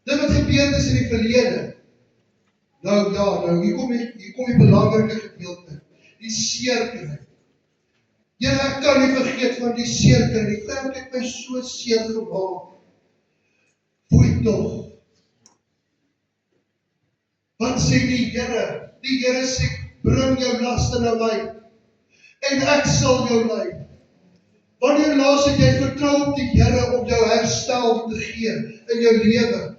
Dit wat gebeur is in die verlede. Nou ja, hier kom die belangrike gedeelte. Die seerkry. Here, ek kan nie vergeet van die seerkry. Die vrou het my so seer gemaak. Foei tog. Wat sê die Here? Die Here sê, bring jou laste na my, en ek sal jou lei. Wanneer laas het jy vertrou op die Here om jou herstel te gee in jou lewe?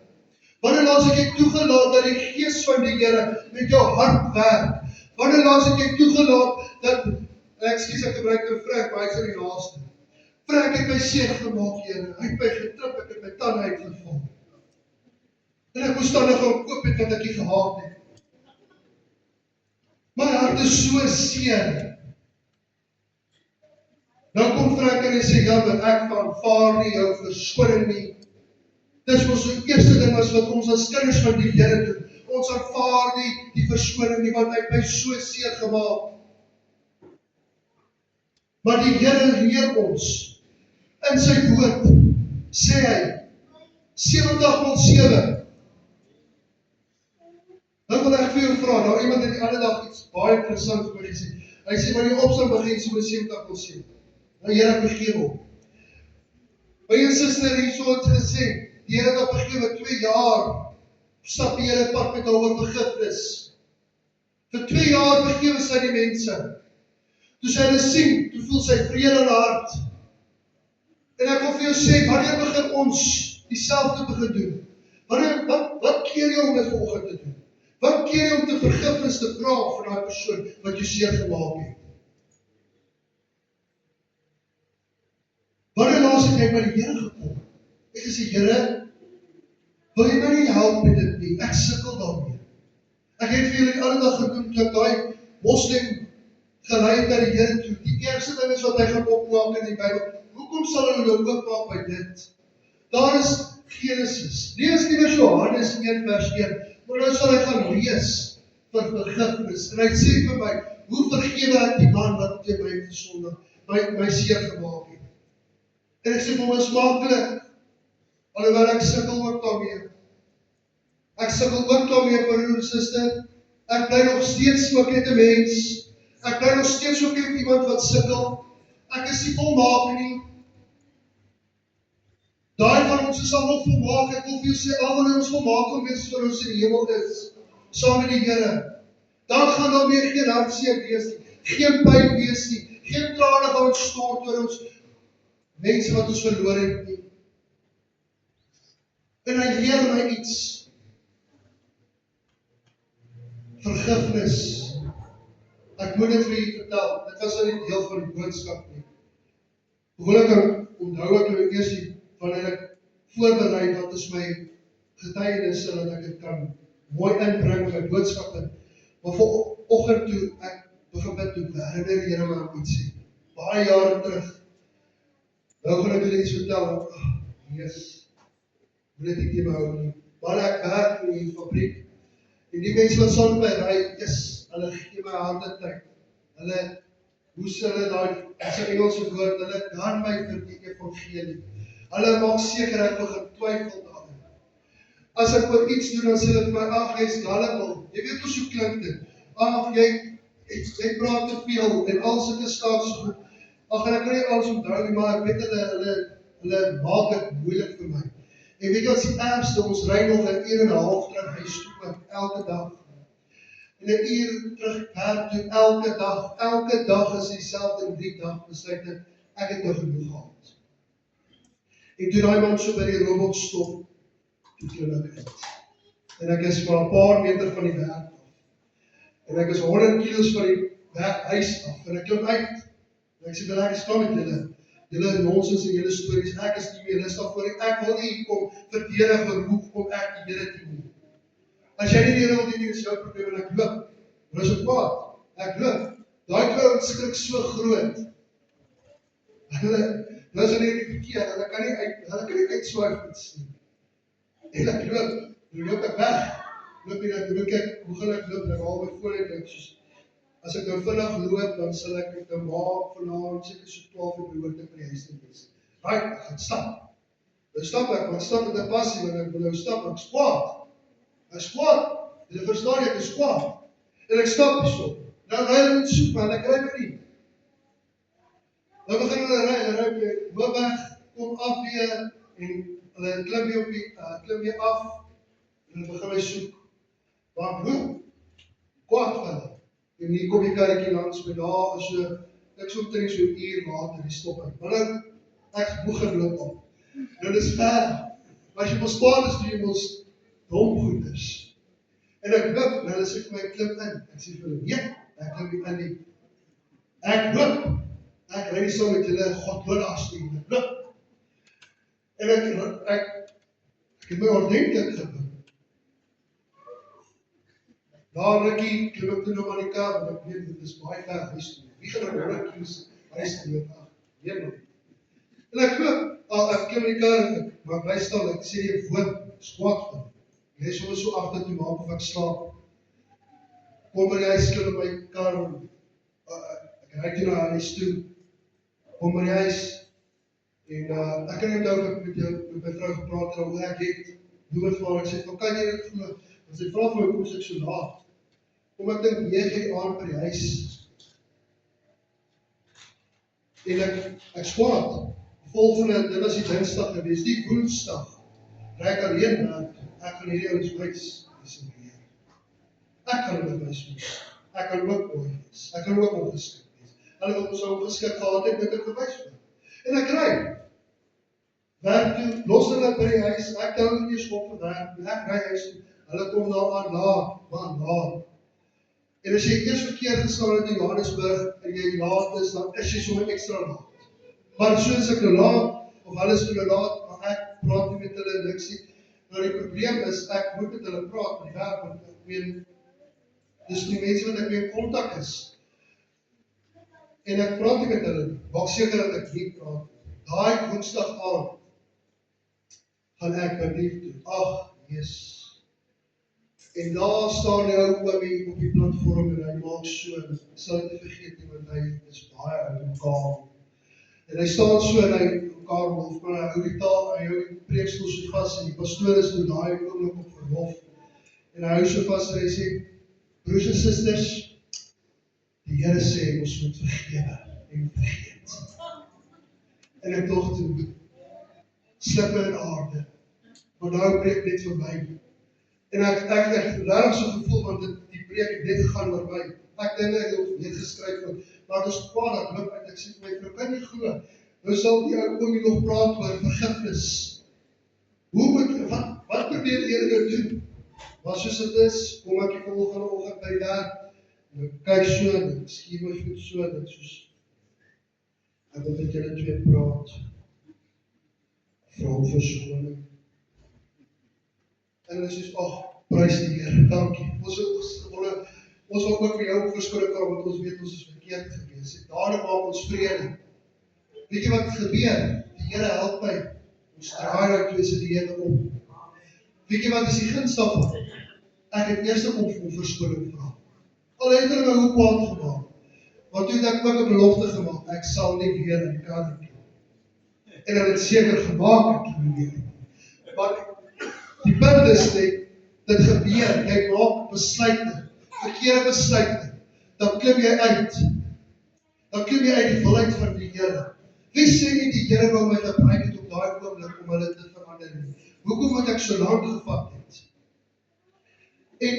Wanneer laas het jy toegelaat dat die Gees van die Here met jou hart werk? Wanneer laas het jy toegelaat dat, ekskuus ek gebruik nou Frank, maar hy is in die laaste. Frank het my seer gemaak, Here. Hy het my getrip, ek het my tande uitgeval. En ek moes dan nog gaan koop het wat ek nie gehad het. My hart is so seer. Dan kom Frank en hy sê, ja, maar ek aanvaar nie jou verskoning nie. Dis ons eerste ding wat ons as kinders van die Here doen. Ons aanvaar nie die verskoning nie, want hy het my so seer gemaak. Maar die Here leer ons, in sy woord, sê hy, 70x7. Nou wil ek vir jou vra, nou iemand het die ander dag iets baie interessant vir my gesê. Hy sê, maar die opstaan begin so met 70x7. Nou Here vergewe hom. My suster hierso het gesê, die Here het vergewe 2 jaar, stap die Here pad met haar oor vergifnis. Vir 2 jaar vergewe sy die mense. Toe sy hulle sien, toe voel sy vrede in haar hart. En ek wil vir jou sê, wanneer begin ons dieselfde begin doen? Wat keer jy om dit vanoggend te doen? Wat keer jy om te vergifnis te vra vir daai persoon wat jou seer gemaak het? Wanneer laas het jy by die Here gekom? Ek gesê, Here, wil jy my nie help met dit nie? Ek sukkel daarmee. Ek het vir julle die ander dag genoem, toe ek daai moslim gelei het na die Here toe. Die eerste ding is wat hy gaan opmaak in die Bybel. Hoekom sal hulle nou oopmaak by dit? Daar is Genesis. Lees liewer Johannes 1 vers 1. Maar nou sal hy gaan lees vir vergifnis. En hy sê vir my, hoe vergewe ek die man wat teen my gesondig, my seer gemaak het? En ek sê vir hom, is maklik. Alhoewel ek sukkel ook daarmee. Ek sukkel ook daarmee, broer en suster. Ek bly nog steeds ook net 'n mens. Ek bly nog steeds ook net iemand wat sukkel. Ek is nie volmaak nie. Daai van ons is almal volmaak. Ek wil vir jou sê, almal ons volmaak om wees vir ons in die hemel is, saam met die Here. Dan gaan daar meer geen hartseer wees nie, geen pyn wees nie, geen trane gaan stort oor ons mense wat ons verloor het nie. En hy leer my iets. Vergifnis. Ek moet dit vir julle vertel. Dit was nie deel van die boodskap nie. Gewoonlik onthou ek nou eers wanneer ek voorberei, wat is my getuienis, sodat ek dit kan mooi inbring in my boodskap in. Maar vanoggend toe ek begin bid, toe herinner die Here my aan iets sê. Baie jare terug. Nou gaan ek julle iets vertel. Jesus, moet dit nie te my hou nie. Maar ek werk in die fabriek. En die mense wat saam met my ry, hulle gee my hande tyd. Hulle, hoe sê hulle daai, as 'n Engelse woord, hulle dan my vir die evangelie. Hulle maak seker ek begin twyfel daarin. As ek oor iets doen, dan sê hulle vir my, ag, jy's gullible. Jy weet hoe so klink dit. Ag, jy praat te veel en al sulke staatsgoed. Ag, en ek kan nie alles onthou nie, maar ek weet hulle maak dit moeilik vir my. En weet jy wat die ergste, ons ry nog 'n uur en 'n half terug huis toe, elke dag. En 'n uur terug werk toe, elke dag is dieselfde en 3 dae besluit ek het nou genoeg gehad. En toe daai man so by die robot stop, toe klim ek uit. En ek is maar 'n paar meter van die werk af. En ek is 100 kilos van die huis af, en ek klim uit. En ek sê, ek staan met julle nonsens en julle stories, ek is nie meer lus daarvoor nie. Ek wil nie kom verdedig en roep om ek die Here te doen. As jy nie die Here wil dien nie, is jou probleem, en ek loop. Maar is ook kwaad. Ek loop. Daai klou skrik so groot. Hulle is in die verkeer, hulle kan nie uitswaai fiets nie. En ek loop ek weg. Loop en ek kyk, hoe gaan ek loop, en ek haal my vooruit uit, soos, as ek nou vinnig loop, dan sal ek nou maak vanavond, seker so 12 uur hoort ek by die huis te wees. Right, ek gaan stap. Nou stap ek, maar stap met 'n passie, want ek wil nou stap, ek is kwaad. Ek is kwaad. Julle verstaan, ek is kwaad. En ek stap hierso. Nou ry hulle in soek, maar ek kry my nie. Nou begin hulle ry, hoofweg, kom af weer, en hulle klim weer af, en hulle begin my soek. Maar broer, kwaad van hulle. En hier kom die karretjie langs my, daar is so, ek so omtrent so 'n uur later, die stop uit. Maar ek begin loop op. Nou dis ver, maar as jy mos kwaad is, doen jy mos dom goeders. En ek loop, en hulle sê vir my, klim in. Ek sê vir hulle, nee, ek klim nie in nie. Ek loop. Ek ry nie saam met julle godloos nie, ek loop. En ek het my ordentlik gebid. Daar rukkie, klim ek toe nog aan die kar, want ek weet, dit is baie ver huis toe. Wie gaan nou rukkies huis toe loop? Nee man. En ek loop, ek klim in die kar, maar bly stil, ek sê jy woon, skwaad van. Ek is soms so agter toe maak of ek slaap. Kom by die huis, klim in my kar, ek ry toe na huis toe, kom by die huis, en ek kan nie onthou of ek met my vrou gepraat het, hoe ek het, doen het vir, ek sê, kan jy dit glo? En sy vra vir my, kom ek so laat? Kom ek dink 9 uur aand by die huis. En ek skwaad. Volgende, dit was die Dinsdag gewees, die Woensdag. Ry ek alleen na, ek gaan hierdie ouens huis, dis in die Here. Ek kan met my wees. Ek kan ook mooi wees. Ek kan ook ongeskik wees. Hulle wil ons ongeskik gehad het, dit ek gewys word. En ek ry. werk toe, los hulle by die huis, ek hou nie eens op vir werk, ek ry huis toe, hulle kom daar aan laat. En as jy eers verkeerd gestaan het in Johannesburg, en jy laat is, dan is jy sommer extra laat. Maar soos ek nou laat, of hulle is nou laat, maar ek praat nie met hulle niks nie. Nou die probleem is, ek moet met hulle praat, met die werk, want ek meen, dis die mense wat ek mee in kontak is. En ek praat nie met hulle, maak seker dat ek nie praat. Daai Woensdag aand, gaan ek by lief toe. Ag, Jesus. En daar staan die ou oomie op die platform en hy maak so, en sal nie vergeet nie, want hy is baie uit mekaar. En hy staan so en hy mekaar hof, maar hy hou die taal, hy hou die preekstoel so vast, en die pastoor is nou daai oomblik op verlof. En hy hou so vast en hy sê, broers en susters, die Here sê, ons moet vergewe en vergeet. En ek dog toe, slippe in aarde, maar nou preek net vir my. En ek het regtig so gevoel, want die preek het net gegaan oor my. Ek dink ek het net geskryf van, maar dit is kwaad, dat loop uit, ek sê vir my vrou, kan nie glo, nou sal die ou oomie nog praat oor vergifnis. Wat probeer die Here nou doen? Maar soos dit is, kom ek die volgende oggend by werk, en ek kyk so, en ek skier my voet so, en soos, ek wil met julle twee praat, vrou verskoning. En hulle sê, prys die Here, dankie. Ons wil ook vir jou verskoning vra, want ons weet ons is verkeerd gewees. En daarom maak ons vrede. Weet jy wat gebeur? Die Here help my. Ons draai nou tussen die Here om. Weet jy wat is die guns daarvan? Ek het eers om verskoning vra. Al het hulle my hoe kwaad gemaak. Want toe het ek ook 'n belofte gemaak, ek sal nie weer in die kar klim. En hulle het seker gemaak ek nie weer. Maar die punt is net, dit gebeur, jy maak besluite, verkeerde besluite, dan klim jy uit. Dan klim jy uit die volheid van die Here. Wie sê nie die Here wou my gebruik het op daai oomblik om hulle te verander nie? Hoekom het ek so lank gevat het? En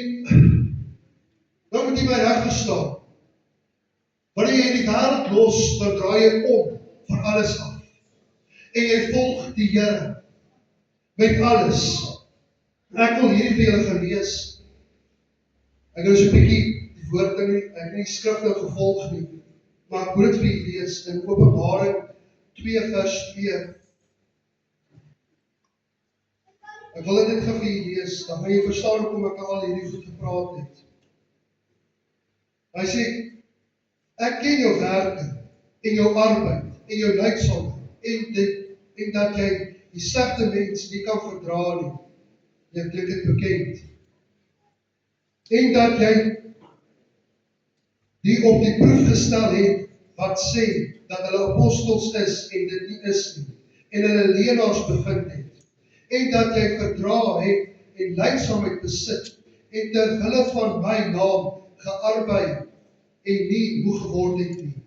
nou moet jy my reg verstaan. Wanneer jy die wêreld los, dan draai jy om van alles af. En jy volg die Here met alles. En ek wil hierdie vir julle gaan lees. Ek het so 'n bietjie die woord in ek het nie die skrif nou gevolg nie, maar ek moet dit vir julle lees in Openbaring 2 vers 2. Ek wil dit net vir julle lees, dan gaan jy verstaan hoekom ek al hierdie goed gepraat het. Hy sê, ek ken jou werke, en jou arbeid, en jou lydsaamheid, en dat jy die slegte mens nie kan verdra nie. Jy klink dit bekend. En dat jy die op die proef gestel het, wat sê, dat hulle apostels is, en dit nie is nie, en hulle leenaars bevind het, en dat jy verdra het, en lydsaamheid besit, en terwille van my naam gearbei, en nie moeg geword het nie.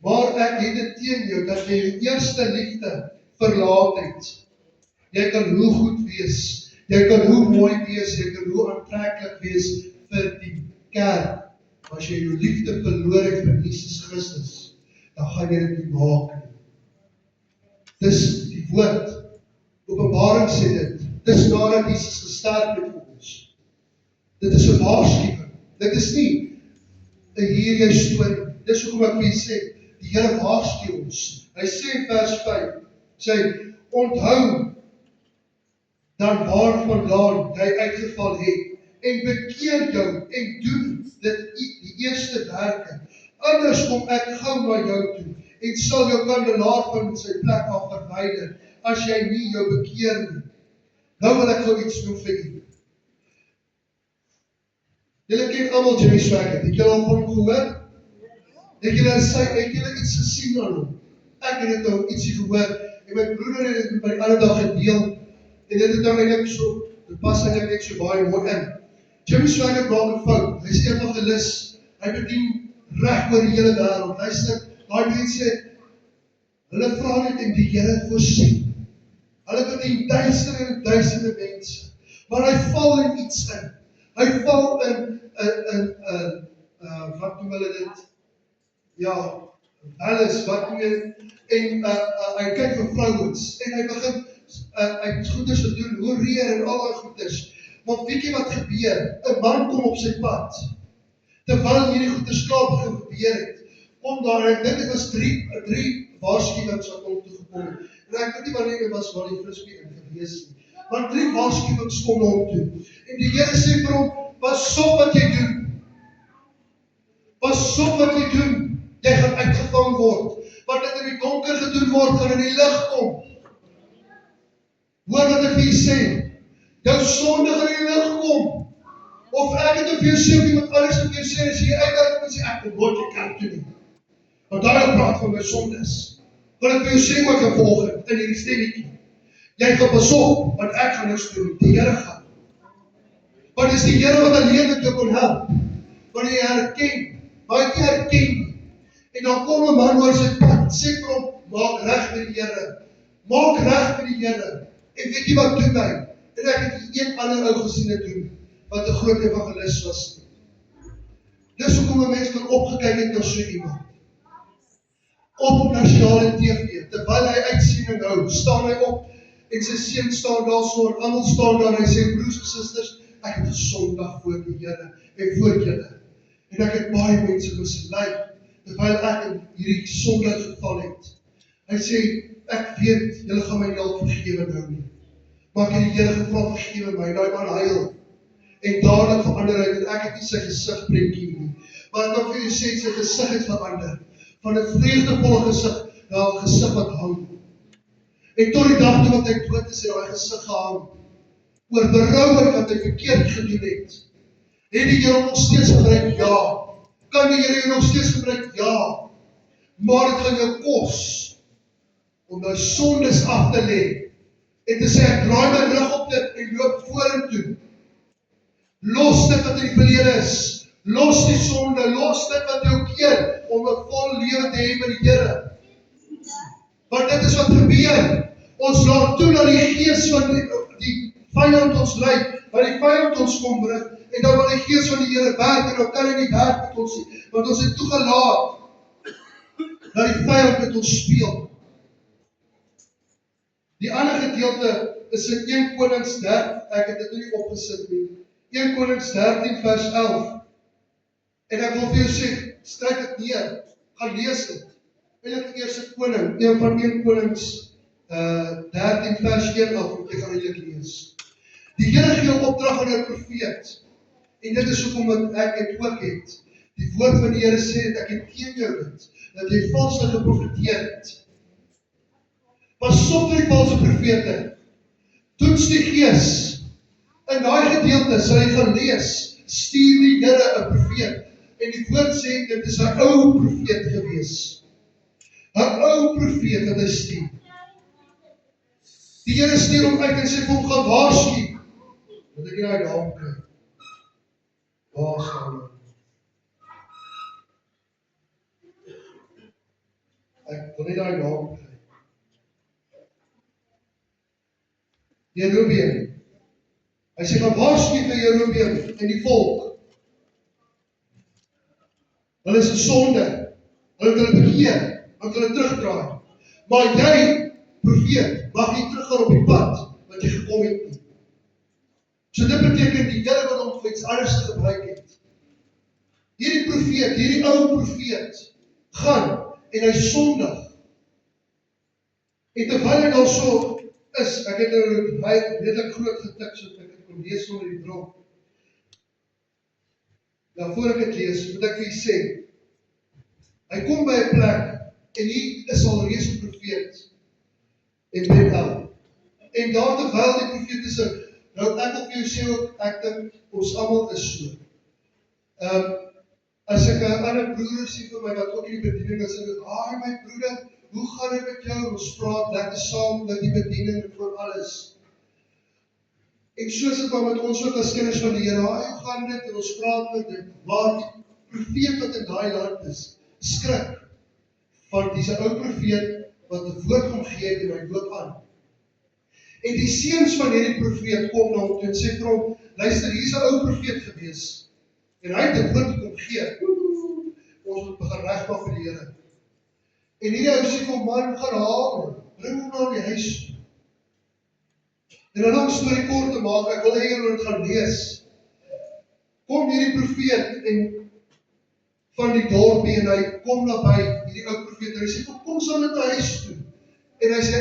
Maar ek het dit teen jou, dat jy jou eerste liefde verlaat het. Jy kan hoe goed wees, jy kan hoe mooi wees, jy kan hoe aantreklik wees vir die kerk. Maar as jy jou liefde verloor het vir Jesus Christus, dan gaan jy dit nie maak nie. Dis die woord. Openbaring sê dit. Dis nadat Jesus gesterf het vir ons. Dit is 'n waarskuwing. Dit is nie 'n hier jy storie. Dis hoekom ek vir julle sê, die Here waarsku ons. Hy sê in vers 5, sê, onthou dan waarvandaan jy uitgeval het, en bekeer jou, en doen die eerste werke. Anders kom ek gou na jou toe, en sal jou kandelaar van sy plek af verwyder, as jy nie jou bekeer nie. Nou wil ek gou iets noem vir u. Julle ken almal Jimmy Swaggart, het julle al van hom gehoor? Het julle iets gesien aan hom? Ek het dit nou ietsie gehoor, en my broeder het dit by die ander dag gedeel, en dit het dan eintlik so, dit pas eintlik net so baie mooi in. Jimmy Swaggart maak 'n fout, hy is evangelis, hy bedien reg oor die hele wêreld, luister, daai mense, hulle vra net en die Here voorsien. Hulle bedien duisende en duisende mense, maar hy val in iets in. Hy val in wat noem hulle dit? Ja, Alles wat meen, en hy kyk vir vrouens, en hy begin, hy het goeders te doen, hoereer en al die goeders. Maar weet jy wat gebeur? 'n man kom op sy pad, terwyl hierdie goeders klaar begin gebeur het, kom daar, en dit was drie waarskuwings wat hom toegekom het. En ek weet nie wanneer dit was waar die frisbee in gewees nie, maar 3 waarskuwings kom na hom toe. En die Here sê vir hom, pas op wat jy doen. Pas op wat jy doen. Jy gaan uitgevang word. Wat dit in die donker gedoen word, gaan in die lig kom. Hoor wat ek vir jy sê. Jou sonde gaan in die lig kom. Of ek het vir jou sê, of iemand anders vir jou sê, as jy uitdaag en sê, ek wil nooit jy kan toe nie. Want daar praat van my sondes. Wil ek vir jou sê ook in volgende, in hierdie stemmetjie. Jy gaan pas op, want ek gaan niks doen, die Here gaan. Want dis die Here wat alleen dit jou kon help. Want jy herken, maar jy herken nie. En dan kom 'n man oor sy pad, sê vir hom, maak reg met die Here. Maak reg met die Here. En weet jy wat doen hy? En ek het een ander ou gesien het doen, wat 'n groot evangelis was. Dis hoekom 'n mens kan opgekyk het na so iemand. Op nasionale TV, terwyl hy uitsiening hou, staan hy op, en sy seun staan daar so, en almal staan daar, en hy sê, broers en susters, ek het 'n sondag voor die Here, en voor julle. En ek het baie mense mislei, terwyl ek in hierdie sonde geval het. Hy sê, ek weet, julle gaan my nie al vergewe nou nie. Maar ek het die Here gevra, vergewe my, daai man huil. En dadelik verander hy, en ek het nie sy gesig prentjie nie. Maar ek wil vir julle sê, sy gesig het verander. Van 'n vreugdevolle gesig, na 'n gesig wat hang. En tot die dag toe wat hy dood is, het daai gesig gehang. Oor berouheid wat hy verkeerd gedoen het. Het die Here nog steeds gebruik? Ja. Kan die Here nog steeds gebruik? Ja. Maar dit gaan jou kos om nou sondes af te lê en te sê, ek draai my rug op dit en loop vorentoe. Los dit wat in die verlede is. Los die sonde, los dit wat jou keer om 'n vol lewe te hê met die Here. Want dit is wat gebeur. Ons laat toe dat die gees van die vyand ons lei, dat die vyand ons kom bring, en dan wil die gees van die Here werk, en dan kan hy nie werk met ons nie, want ons het toegelaat dat die vyand met ons speel. Die ander gedeelte is in 1 Konings 13, ek het dit nie opgesit nie, 1 Konings 13 vers 11, en ek wil vir jou sê, skryf dit neer, gaan lees dit, eintlik die eerste koning, een van 1 Konings 13 vers 1 af, ek gaan eintlik lees. Die Here gee 'n opdrag aan 'n profeet, en dit is hoekom wat ek het ook het. Die woord van die Here sê, ek het teen jou dit, dat jy valslik geprofeteer het. Pas op vir die valse profete. Toets die gees. In daai gedeelte sal jy gaan lees, stuur die Here 'n profeet. En die woord sê, dit is 'n ou profeet gewees. 'n ou profeet wat hy stuur. Die Here stuur hom uit en sê vir hom, gaan waarsku. Wat ek daai naam kry. Waar staan hy? Ek wil nie daai naam kry. Jerobeam. Hy sê, gaan waarsku vir Jerobeam en die volk. Hulle is 'n sonde. Hulle het hulle bekeer, want hulle terugdraai. Maar jy, profeet, mag nie teruggaan op die pad wat jy gekom het nie. So dit beteken die Here wat hom vir iets anders gebruik het. Hierdie profeet, hierdie ou profeet, gaan en hy sondig. En terwyl hy dan so is, ek het nou baie redelik groot getik, so ek het kon lees onder die bron. Nou voor ek het lees, moet ek vir jy sê, hy kom by 'n plek, en hier is al reeds 'n profeet, en Bethel. En daar terwyl die profeet is, nou ek wil vir jou sê ook, ek dink, ons almal is so. As ek 'n ander broer sien vir my, wat ook in die bediening is, en ek, my broeder, hoe gaan dit met jou? Ons praat lekker saam met die bediening en voor alles. En so is dit maar met ons ook as kinders van die Here, hoe gaan dit? En ons praat met dit, maar die profeet wat in daai land is, skrik, van die ou profeet, wat die woord kom gee en hy loop aan. En die seuns van hierdie profeet kom na hom toe en sê vir hom, luister, hier is 'n ou profeet gewees, en hy het die woord kom gee, ons moet begin regmaak vir die Here. En hierdie ou sê vir man, gaan haal hom, bring hom na die huis toe. En 'n lang storie kort te maak, ek wil hê julle moet gaan lees. Kom hierdie profeet en van die dorpie en hy kom naby hierdie ou profeet en hy sê, kom saam met my huis toe. En hy sê,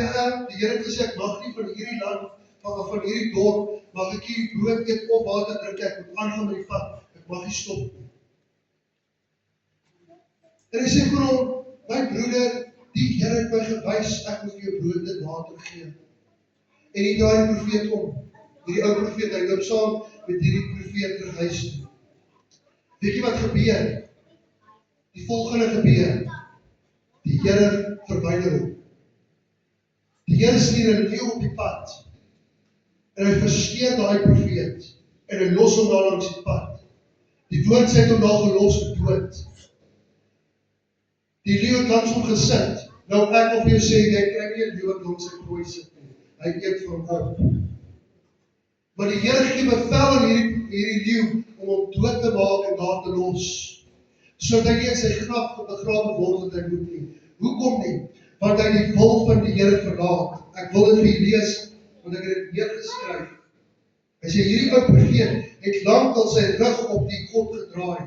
die Here het gesê, ek mag nie van hierdie land, maar van hierdie dorp, mag ek hier brood eet of water drink, ek moet aangaan met die vat, ek mag nie stop nie. En hy sê vir hom, my broeder, die Here het my gewys, ek moet vir jou brood en water gee. En hy draai die profeet om. Hierdie ou profeet, hy loop saam met hierdie profeet terug huis toe. Weet jy wat gebeur? Die volgende gebeur. Die Here verwyder hom. Die Here stuur 'n leeu op die pad. En hy verskeer daai profeet. En hy los hom daar langs die pad. Die woord sê hom daar gelos vir dood. Die leeu het langs hom gesit. Nou ek wil vir jou sê, jy kry nie 'n leeu wat langs sy prooi sit nie. Hy eet van op. Maar die Here gee bevel aan hierdie leeu om hom dood te maak en daar te los. Sodat hy nie in sy graf begrawe word wat hy moet nie. Hoekom nie? Want hy die wil van die Here verlaat. Ek wil dit vir julle lees, want ek het dit neergeskryf. Hy sê, hierdie ou profeet het lank al sy rug op die God gedraai.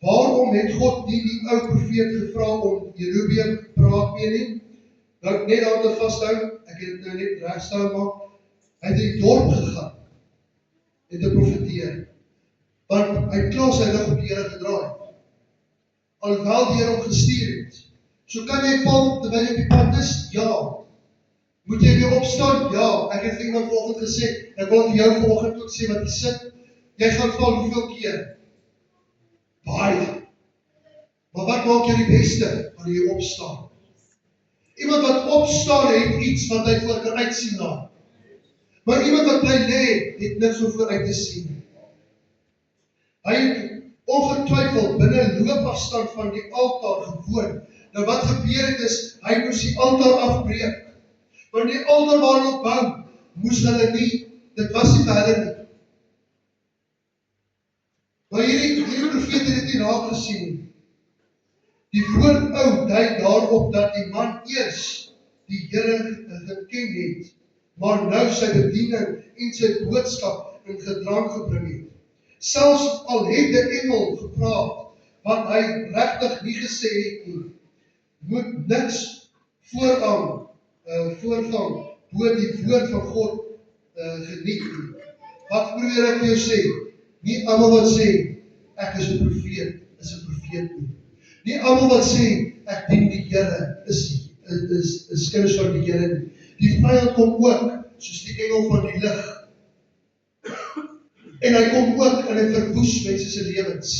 Waarom het God nie die ou profeet gevra om Jerobeam praat mee nie? Nou net daar te vasthou, ek het dit nou net regstaan maak. Hy het in die dorp gegaan en te profeteer. Want hy het klaar sy rug op die Here gedraai. Alhoewel die Here hom gestuur het. So kan jy val terwyl jy op die pad is? Ja. Moet jy weer opstaan? Ja. Ek het vir iemand vanoggend gesê, ek wil vir jou vanoggend ook sê wat jy sit. Jy gaan val hoeveel keer? Baie. Maar wat maak jy die beste wanneer jy opstaan? Iemand wat opstaan het iets wat hy voor kan uitsien na. Maar iemand wat bly lê, het niks om vooruit te sien nie. Hy het ongetwyfeld binne loopafstand van die altaar gewoon. Nou wat gebeur het is, hy moes die altaar afbreek. Want die altaar waar hulle op bou, moes hulle nie, dit was nie vir hulle nie. Maar hierdie profeet het dit nie raak gesien nie. Die woord ou dui daarop dat die man eers die Here geken het, maar nou sy bediening en sy boodskap in gedrang gebring het. Selfs al het die engel gepraat, wat hy regtig nie gesê het nie, moet niks voorgang bo die woord van God geniet nie. Wat probeer ek vir jou sê? Nie almal wat sê, ek is 'n profeet nie. Nie almal wat sê, ek dien die Here, is kinders van die Here nie. Die vyand kom ook, soos die engel van die lig. En hy kom ook en hy verwoes mense se lewens.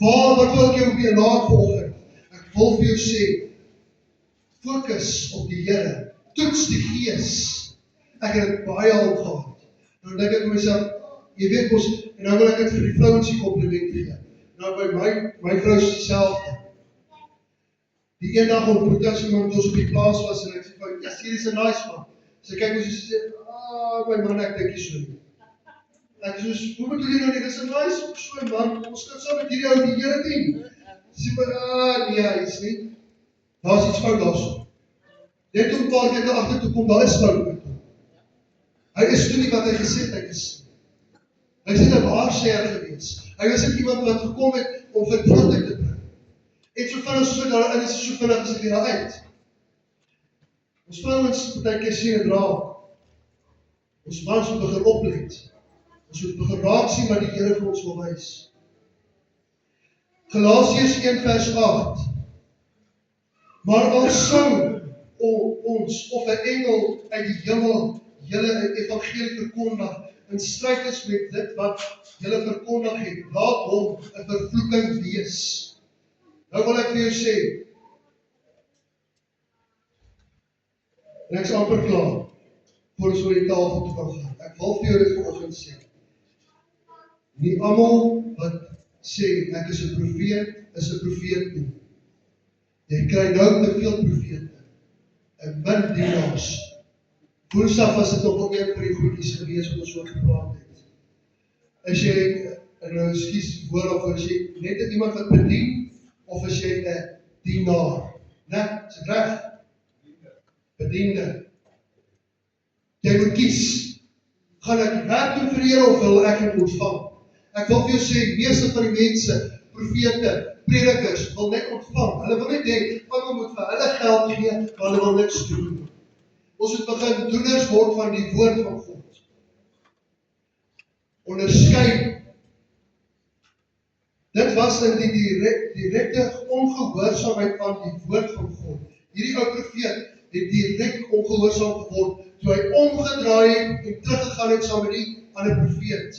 Wat wil ek jou weer laat volgen? Ek wil vir jou sê, fokus op die Here, toets die Gees. Ek het dit baie al gehad. Nou dink ek vir myself, jy weet ons, en nou wil ek dit vir die vrouens die compliment gee. Nou by my vrou is dieselfde. Die een dag ontmoet sy man, toe ons op die plaas was, en ek sê van, yes, hier is 'n nice man. Sy kyk ons en sy sê, my man, ek dink nie so nie. Ek soos, hoe bedoel jy nou nie, dit is 'n nice persoon man, ons kan saam met hierdie ou die Here dien. Sy sê maar, nee, hy is nie. Daar is iets fout daarso. Net om 'n paar keer agter toe kom, daar is fout met hom. Hy is toe nie wat hy gesê het, hy is. Hy is 'n waarsêer gewees. Hy was net iemand wat gekom het om vertroosting te bring. En so vinnig soos daar in is, so vinnig as ek hier uit. Ons vrouens partykeer sien dit raak. Ons mans moet begin oplet. Ons moet begin raak sien wat die Here vir ons wil wys. Galasiërs 1 vers 8. Maar al sou ons of 'n engel uit die hemel julle 'n evangelie verkondig in stryd is met dit wat julle verkondig het, laat hom 'n vervloeking wees. Nou wil ek vir jou sê, en ek is amper klaar, voor ons oor die tafel toe kan gaan. Ek wil vir jou dit vanoggend sê. Nie almal wat sê, ek is 'n profeet nie. Jy kry nou te veel profete, en min dienaars. Woensdag was dit nog ook een van die goedjies gewees wat ons oor gepraat het. As jy, en nou skies woord of as jy net iemand wat bedien, of as jy 'n dienaar. Net, is dit reg? Bediende. Jy moet kies. Gaan ek werk doen vir die Here of wil ek dit ontvang? Ek wil vir jou sê, meeste van die mense, profete, predikers, wil net ontvang. Hulle wil net hê, almal moet vir hulle geld gee, maar hulle wil niks doen. Ons moet begin doeners word van die woord van God. Onderskei. Dit was in die direkte ongehoorsaamheid aan die woord van God. Hierdie ou profeet het direk ongehoorsaam geword toe hy omgedraai het en teruggegaan het saam met die ander profeet.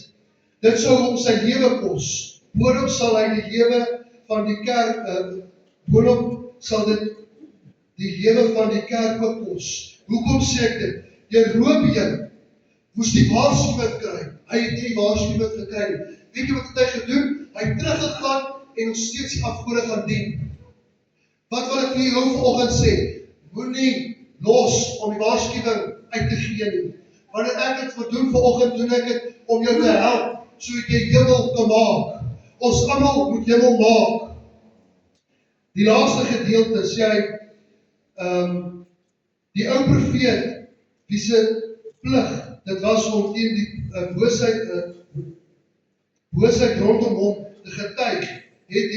Dit sou hom sy lewe kos. Boonop sal hy die lewe van die kerk, boonop sal dit die lewe van die kerk ook kos. Hoekom sê ek dit? Jerobeam moes die waarskuwing kry. Hy het nie die waarskuwing gekry nie. Weet jy wat het hy gedoen? Hy het teruggegaan en nog steeds die afgode gaan dien. Wat wil ek vir jou vanoggend sê? Moenie los om die waarskuwing uit te gee nie. Wanneer ek dit wil doen vanoggend, doen ek dit om jou te help, sodat jy hemel kan maak. Ons almal moet hemel maak. Die laaste gedeelte sê hy, die ou profeet, wie se plig, dit was om teen die boosheid rondom hom te getuig, het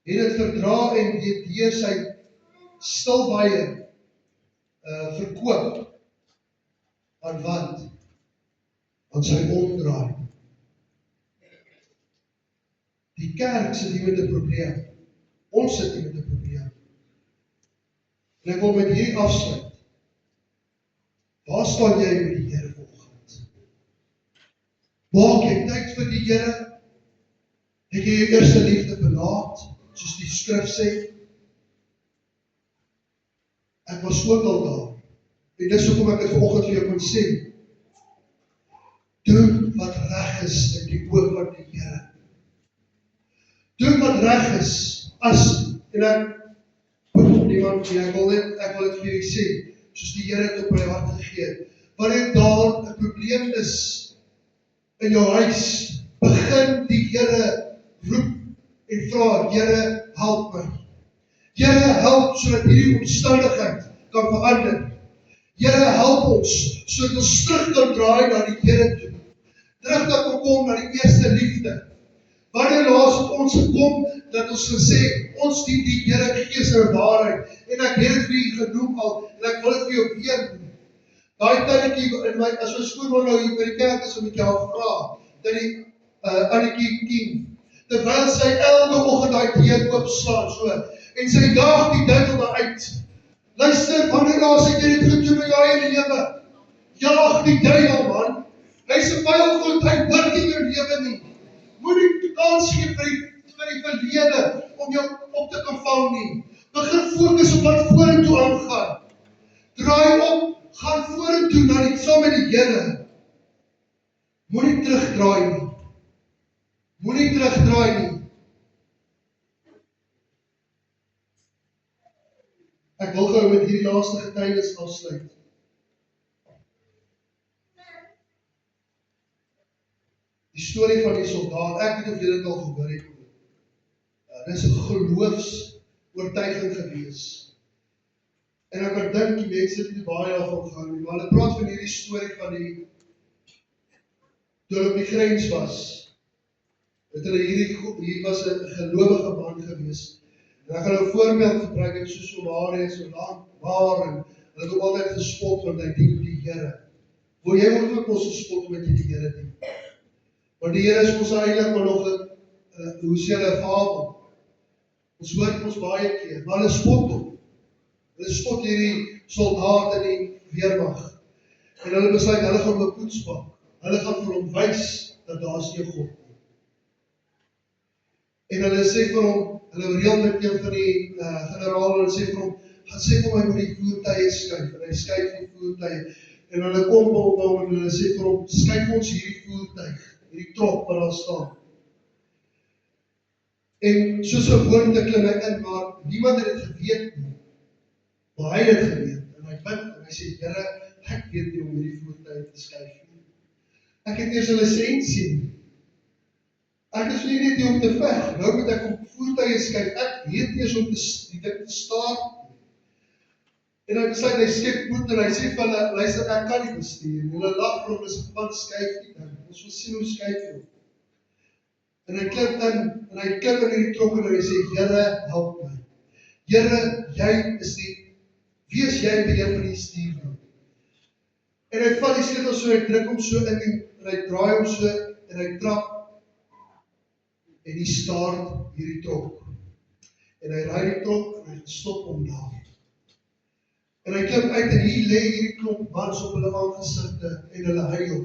dit verdra en het deur sy stilbaie verkoop aan wat? Aan sy omdraai. Die kerk sit hier met 'n probleem. Ons sit hier met 'n probleem. En ek wil met hierdie afsluit. Waar staan jy met die Here vanoggend? Maak jy tyd vir die Here? Het jy jou eerste liefde verlaat, soos die skrif sê? Ek was ook al daar. En dis hoekom ek dit vanoggend vir jou kon sê. Doen wat reg is in die oë van die Here. Doen wat reg is, en ek niemand nie, ek wil dit vir julle sê, soos die Here het op my hart gegee. Wanneer daar 'n probleem is in jou huis, begin die Here roep en vra, Here, help my. Here, help sodat hierdie omstandigheid kan verander. Here, help ons sodat ons terug kan draai na die Here toe. Terug kan kom na die eerste liefde. Wanneer laas het ons gekom dat ons gesê, ons dien die Here Gees en waarheid, en ek het dit vir u genoem al, en ek wil dit vir jou weer doen. Daai tydjie, as my skoonma nou hier by die kerk is, om met jou vra, dat die Annetjie King, terwyl sy elke oggend daai deur oopslaan, so, en sy jaag die duiwel daar uit. Luister, wanneer laas het jy dit gedoen in jou eie lewe? Jaag die duiwel, man. Hy's 'n vyand goed, hy hoort nie jou lewe nie. Moenie kans gee vir die verlede om jou op te kan vang nie. Begin fokus op wat vorentoe aangaan. Draai op, gaan vorentoe saam met die Here. Moenie terugdraai nie. Moenie terugdraai nie. Ek wil gou met hierdie laaste getuienis afsluit. Die storie van die soldaat, ek weet of julle dit al gehoor het. Dit is 'n geloofs-oortuiging gewees. En ek dink die mense het nie baie daarvan gehou nie, maar hulle praat van hierdie storie van die toe hulle op die grens was. Het hulle hier was 'n gelowige man gewees. En ek gaan nou 'n voorbeeld gebruik, het soos Omar en so lank waar, en hulle het ook altyd gespot, want hy dien die Here. Wil jy ook ons gespot met die Here dien? Want die Here is ons eintlik maar nog 'n fabel. Ons hoor ons baie keer, maar hulle spot hom. Hulle spot hierdie soldaat in die weermag. En hulle besluit, hulle gaan hom poetspak. Hulle gaan vir hom wys dat daar is nie God nie. En hulle sê vir hom, hulle reël met een van die generaal, hulle sê vir hom, gaan sê vir my moet die voertuie skuif, en hy skuif die voertuie, en hulle kom op hom, en hulle sê vir hom, skuif ons hierdie voertuig, hierdie trok wat daar staan. En soos 'n woorde klim hy in, maar niemand het dit geweet nie, maar hy het dit geweet, en hy bid, en hy sê, Here, ek weet nie om hierdie voertuig te skuif nie. Ek het eers 'n lisensie nie. Ek is nie net hier om te veg, nou moet ek om voertuie wees, kyk, ek weet nie eens om die ding te staart nie. En hy besluit, hy skep moed en hy sê vir hulle, luister, ek kan nie bestuur. En hulle lag vir hom, dis 'n pad skuif die ding. Ons wil sien hoe skuif hom. En hy klim in, en hy klim in hierdie tronk en hy sê, Here, help my. Here, jy is wie is jy beheer van die stuurwiel? En hy vat die sleutel so, hy druk hom so in, en hy draai hom so, en hy trap, en hy staart hierdie tronk. En hy raai die tronk, en hy stop hom daar. En hy klim uit, en hier lê hierdie klomp mans op hulle aangesigte, en hulle huil.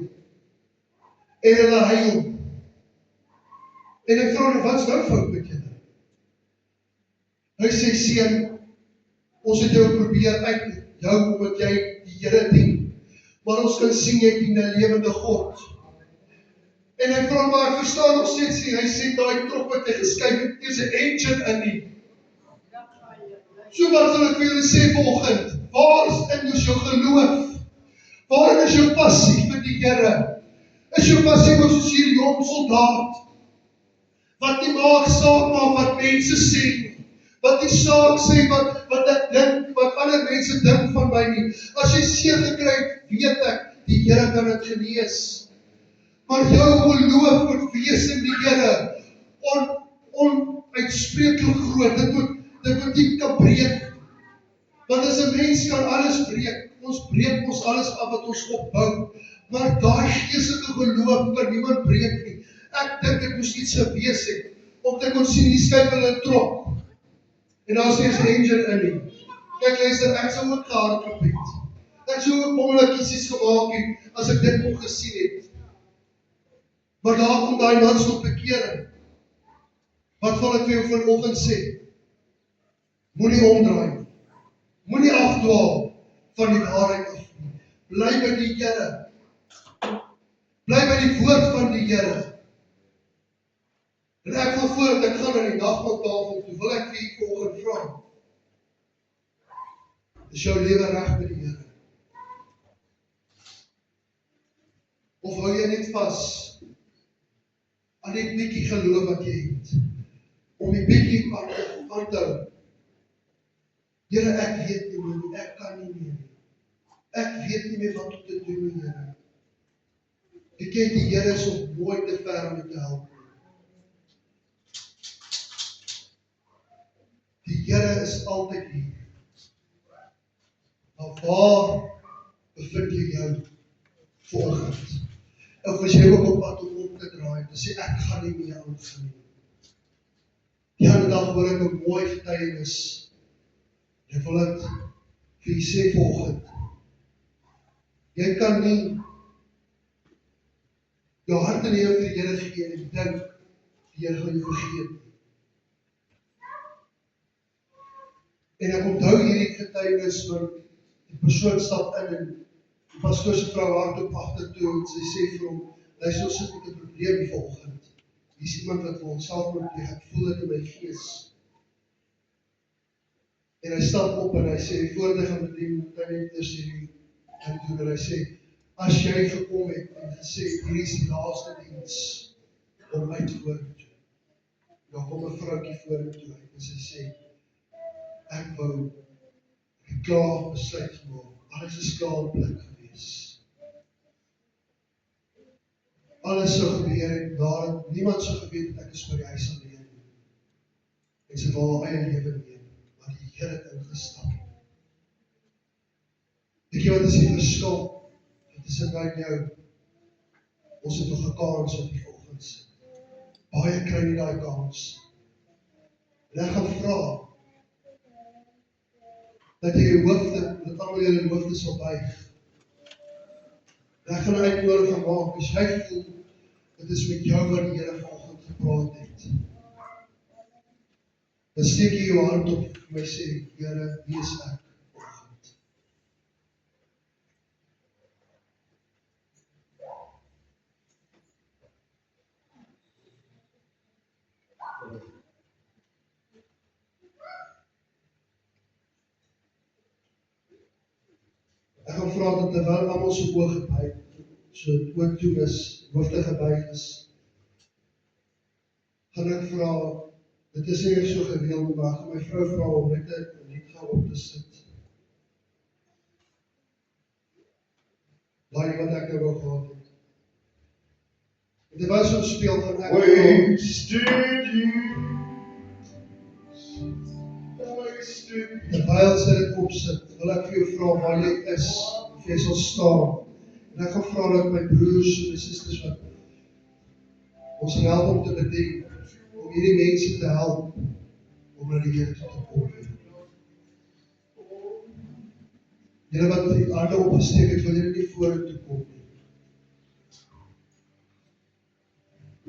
En hulle huil. En hy vra, wat's nou fout met julle? Hy sê, seun, ons het jou probeer uit jou, omdat jy die Here dien. Maar ons kan sien, jy dien 'n lewende God. En hy vra, maar ek verstaan nog steeds nie, hy sê, daai trop wat hy geskuif het, is 'n engine in nie. So wat wil ek vir julle sê vanoggend? Waar is jou geloof? Waar is jou passie vir die Here? Is jou passie nog soos hierdie jong soldaat? Wat nie maak saak maar wat mense sê nie. Wat die saak sê, wat ek dink, wat ander mense dink van my nie. As jy seer gekry het, weet ek, die Here kan dit genees. Maar jou geloof moet wees in die Here, onuitspreeklik groot, dit moet nie kan breek. Want as 'n mens kan alles breek, ons breek ons alles af wat ons opbou, maar daai geestelike geloof kan niemand breek nie. Ek dink dit moes iets gewees het, om te kon sien die skuif hulle trok. En daar is nie 'n engine in nie. Kyk luister, ek sou ook gehardloop het. Ek sou ook bommeltjies gemaak het, as ek dit kon gesien het. Maar daar kom daai mans tot bekering. Wat wil ek vir jou vanoggend sê? Moenie omdraai nie. Moenie afdwaal van die waarheid af nie. Bly by die Here. Bly by die woord van die Here. En ek wil voordat ek gaan na die nagmaaltafel toe, wil ek vir u vanoggend vra. Is jou lewe reg by die Here? Of hou jy net vas aan die bietjie geloof wat jy het? Om die bietjie aan te hou. Here, ek weet nie meer, ek kan nie meer. Ek weet nie meer wat om te doen, Here. Ek ken die Here is op nooit te ver om te help. Die Here is altyd hier. Maar waar bevind jy jou vanoggend? Of as jy ook op pad om te draai, te sê ek gaan nie meer aangaan nie. Die ander dag hoor ek 'n mooi getuienis. Ek wil dit vir jy sê vanoggend. Jy kan nie jou hart en jou vir die Here gee en dink die Here gaan jou vergeet nie. En ek onthou hierdie getuienis waar die persoon stap in en die pastoor se vrou hardloop agtertoe en sy sê vir hom, luister, ons sit met 'n probleem hier vanoggend. Hier is iemand wat vir homself moet pleeg, ek voel dit in my gees. En hy stap op en hy sê, voordat hy gaan bedien, moet hy net eers hierdie doen, en hy sê, as jy gekom het en gesê, hier is die laaste diens om my te hoor toe. Dan kom 'n vroukie voor hom toe en sy sê, ek wou, ek het klaar besluit gemaak, alles is klaar op plek gewees. Alles sou gebeur en daar niemand sou geweet het ek is by die huis alleen nie. En sy wou haar eie lewe neem, maar die Here het ingestap. Weet jy wat is die verskil? Dit is my en jou. Ons het nog 'n kans op die volgens. Baie kry nie daai kans. En ek gaan vra dat jy jou hoofde, dat almal jou hoofde sal buig. En ek gaan 'n uitnodiging maak, as jy voel, dit is met jou wat die Here vanoggend gepraat het. Dan steek jy jou hand op en my sê, Here, wie is ek vanoggend? Ek gaan vra dat terwyl almal se oë gebuig, so oë toe is, hoofde gebuig is, gaan ek vra Dit is nie so gereeld, maar ek gaan my vrou vra om net 'n lied gaan op te sit. Daai wat ek nou wou gehad het. En terwyl so speel van ek Wasted years. Wasted. terwyl sy dit opsit, wil ek vir jou vra waar jy is, of jy sal staan. En ek gaan vra dat my broers en my susters wat ons gaan help om te bedien, om hierdie mense te help om na die Here toe te kom. Julle wat die hande opgesteek het, wil julle nie vorentoe kom nie.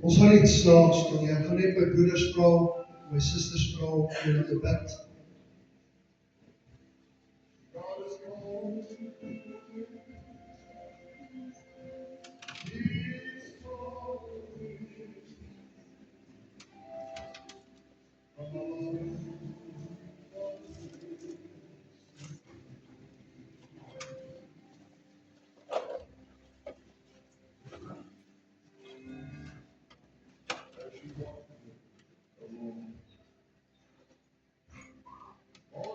Ons gaan nie snaaks doen nie. Ek gaan net my broeders vra, my susters vra om julle te bid.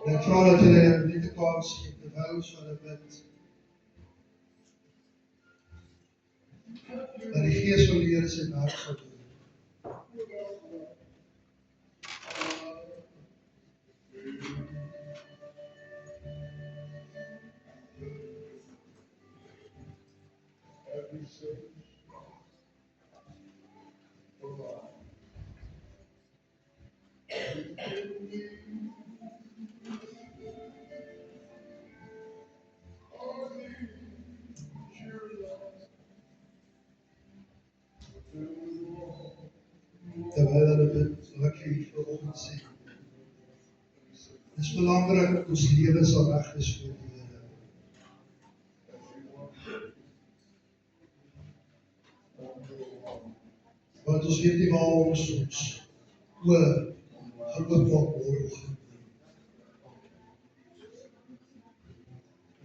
En ek vra dat julle net 'n kans gee terwyl ons van hulle bid. Dat die Gees van die Here sy werk sal doen. Terwyl hulle bid, wil ek vir julle vanoggend sê. Dit is belangrik dat ons lewe sal reg is voor die Here. Want ons weet nie waar ons oë gaan oopmaak môreoggend.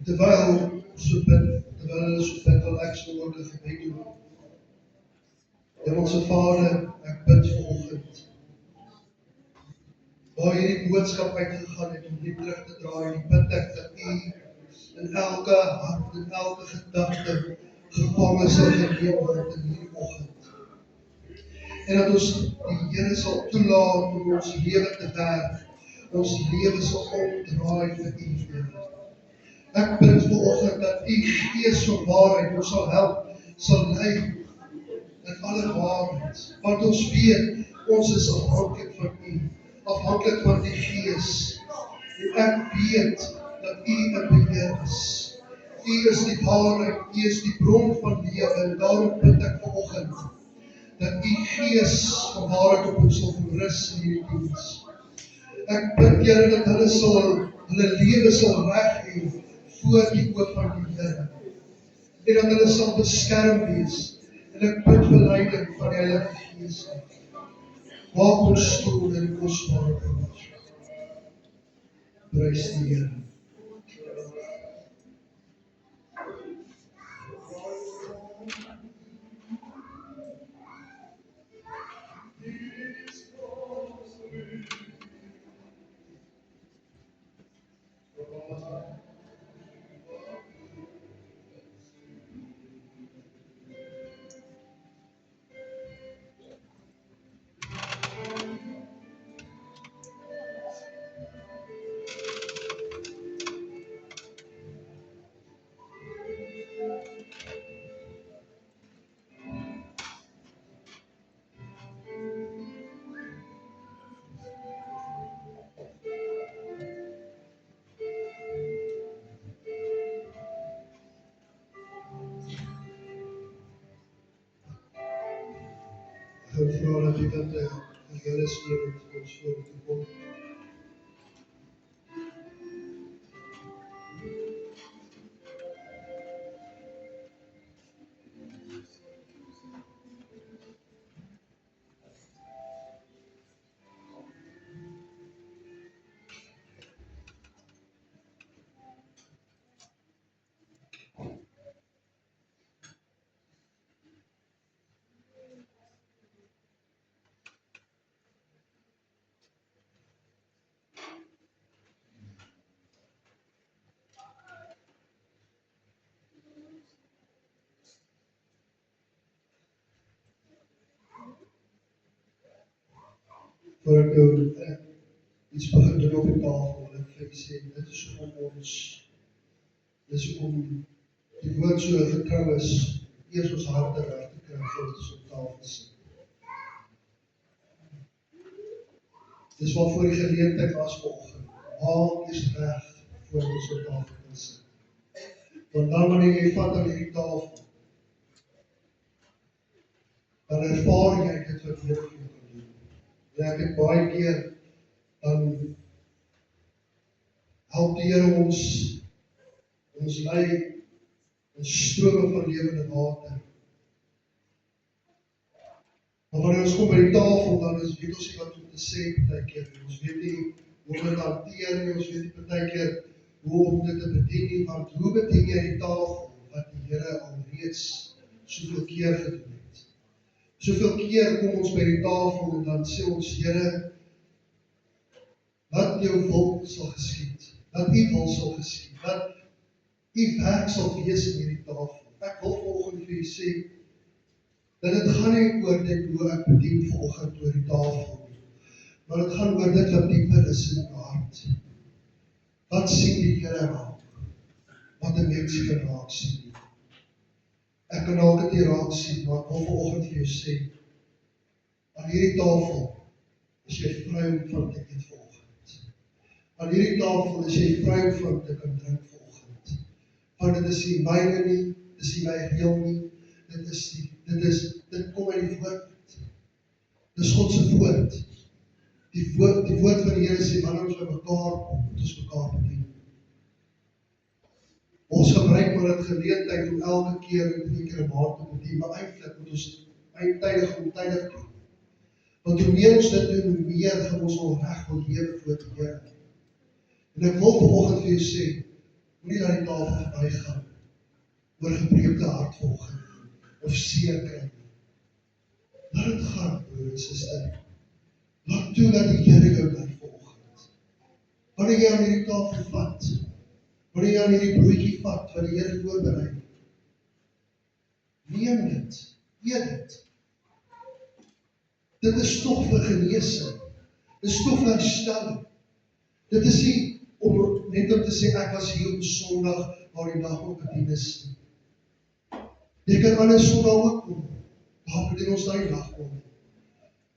Terwyl ons so bid, terwyl hulle so bid, wil ek so ook 'n gebed doen. Hemelse Vader, ek bid vanoggend, waar hierdie boodskap uitgegaan het om nie terug te draai, die bid ek dat U in elke hart, in elke gedagte gevange sal geneem word in hierdie oggend. En dat ons die Here sal toelaat om ons lewe te werk, ons lewe sal omdraai vir U, Here. Ek bid vanoggend dat U Gees van waarheid ons sal help, sal lei in alle waarheid. Want ons weet, ons is afhanklik van U, afhanklik van die Gees. En ek weet dat U in beheer is. U is die waarheid, U is die bron van lewe, en daarom bid ek vanoggend dat U Gees van waarheid op ons sal rus in hierdie diens. Ek bid, Here, dat hulle lewe sal reg hê voor die oë van die Here. En dat hulle sal beskerm wees. En ek bid vir leiding van die Heilige Gees. Maak ons stoel in die kosbare woord. Prys die Here. Ek vra dat jy dat die Here steun om ons voor te kom. voor ek nou iets begin doen op die tafel, en ek vir julle sê, dit is om die woord so getrou is, eers ons harte reg te kry, voordat ons op tafel sit. Dis waarvoor die geleentheid was vanoggend. Maak eers reg, voordat ons op tafel kan sit. Want dan wanneer jy vat aan hierdie tafel, dan ervaar jy dit wat Here vir jou kan doen. En ek het baie keer, dan help die Here ons lei in strome van lewende water. Maar wanneer ons kom by die tafel, dan weet ons nie wat om te sê partykeer. Ons weet nie hoe om dit hanteer nie, ons weet nie partykeer hoe om dit te bedien nie, want hoe bedien jy die tafel wat die Here alreeds soveel keer gedoen het? Soveel keer kom ons by die tafel en dan sê ons, Here, laat jou wil sal geskied, laat u wil sal geskied, laat u werk sal wees in hierdie tafel. Ek wil vanoggend vir u sê, dat dit gaan nie oor dit hoe ek bedien vanoggend oor die tafel nie, maar dit gaan oor dit wat dieper is in my hart. Wat sien die Here raak? Wat 'n mens kan raak sien nie. Ek kan dalk dit nie raak sien, maar ek wil vanoggend vir jou sê, aan hierdie tafel is jy vry om van te eet vanoggend. Aan hierdie tafel is jy vry om van te kan drink vanoggend. Want dit is nie myne nie, dit is nie my reël nie, dit kom uit die woord. Dis God se woord. Die woord van die Here sê, wanneer ons by mekaar kom, moet ons mekaar bedien. Ons gebruik maar dit geleentheid om elke keer en 3 keer 'n maand te bedien, maar eintlik moet ons ontydig doen. Want hoe meer ons dit doen, hoe meer gaan ons al reg wil lewe voor die Here. En ek wil vanoggend vir jou sê, moenie laat die tafel verbygaan oor gebreekte hart vanoggend of seer kry nie. Laat dit gaan, broer en suster. Laat toe dat die Here jou lei vanoggend. Wanneer jy aan hierdie tafel vat, wanneer jy aan hierdie broodjie vat wat die Here voorberei het, neem dit, eet dit. Dit is tog vir genesing. Dit is tog vir herstelling. Dit is nie net om te sê ek was hier op Sondag waar die dag op bedien is nie. Jy kan ander Sondag ook kom. Daar bedien ons daai dag kom.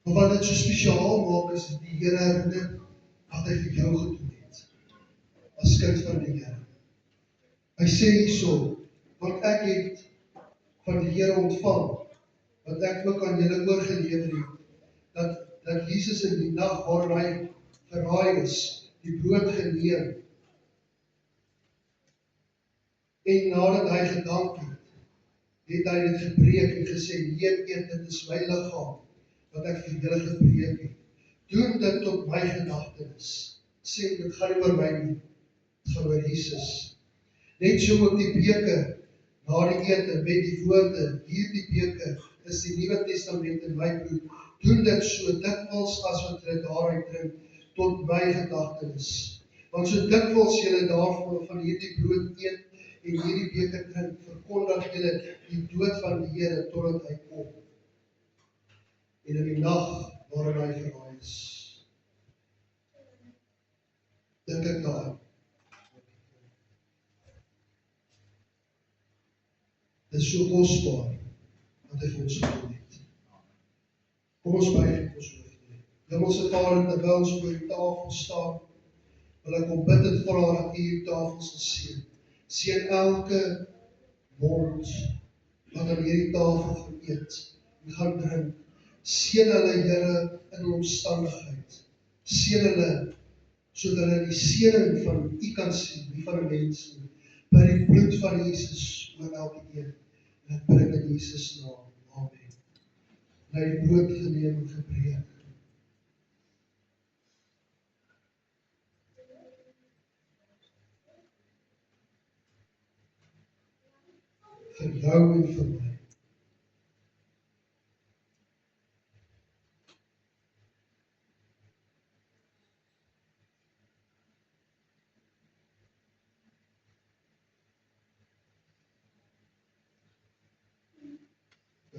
Maar wat dit so spesiaal maak is die Here herinner wat hy vir jou gedoen het. As kind van die Here. Hy sê hierso, want ek het van die Here ontvang, wat ek ook aan julle oorgelewer het, dat Jesus in die nag waarin hy verraai is, die brood geneem, en nadat hy gedank het hy dit gebreek en gesê, neem eet, dit is my liggaam, wat ek vir julle gebreek het. Doen dit tot my gedagtenis. Sê, dit gaan nie oor my nie, dit gaan oor Jesus. Net so ook die beker, na die ete, met die woorde, hierdie beker is die Nuwe Testament in my bloed. Doen dit so dikwels as wat julle daaruit drink, tot my gedagtenis. Want so dikwels julle daarvan van hierdie brood eet en hierdie beker drink, verkondig julle die dood van die Here totdat hy kom. En in die nag waarin hy verraai is. Dink ek daaraan. Dit is so kosbaar wat hy vir ons gedoen het. Kom ons buig ons hoofde. Hemelse Vader, terwyl ons voor die tafel staan, wil ek om bid en vra dat U die tafel sal seën. Seën elke mond wat aan hierdie tafel gaan eet en gaan drink. Seën hulle, Here, in omstandigheid. Seën hulle, sodat hulle die seëning van U kan sien, nie van 'n mens nie. By die bloed van Jesus oor elke een. En ek bid in Jesus naam. Amen. En hy die brood geneem en gebreek. Vir jou en vir my.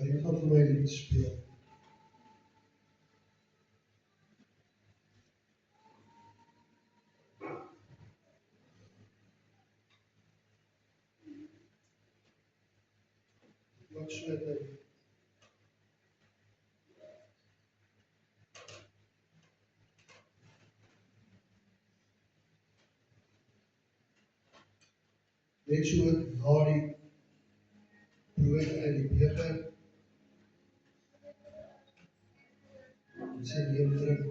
Hy gaan vir my lied speel. net so na die brood uit die beker, en sê neem drink.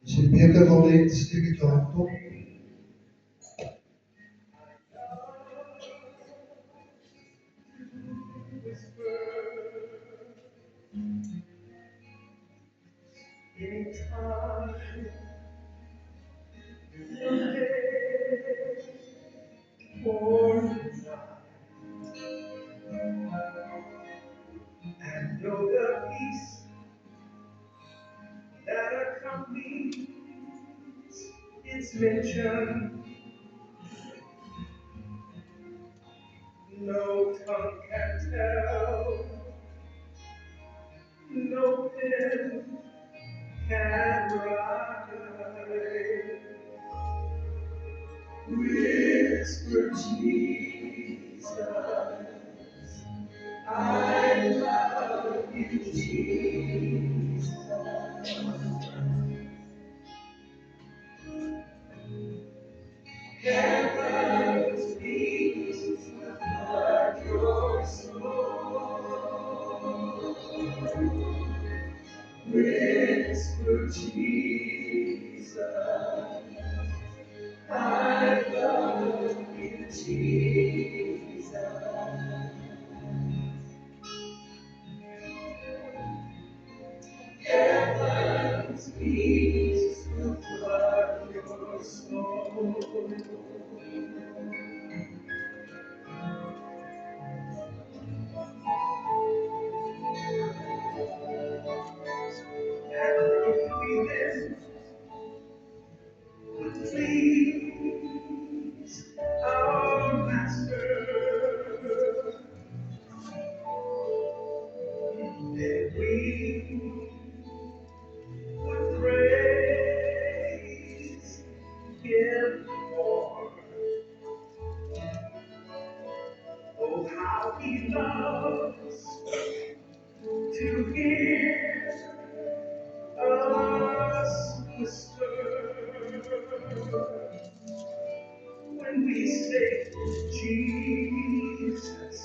As jy die beker wil hê, steek dit jou hand op. And know the peace that accompanies its mention. No tongue can tell, no pen can write. Whisper Jesus, I love you, Jesus. Heaven's peace will flood your soul. Whisper Jesus, I love you, Jesus. Heaven's peace will flood your soul. And if we then would please our Master, then we would praise Him more. Oh, how He loves to hear us whisper when we say, Jesus,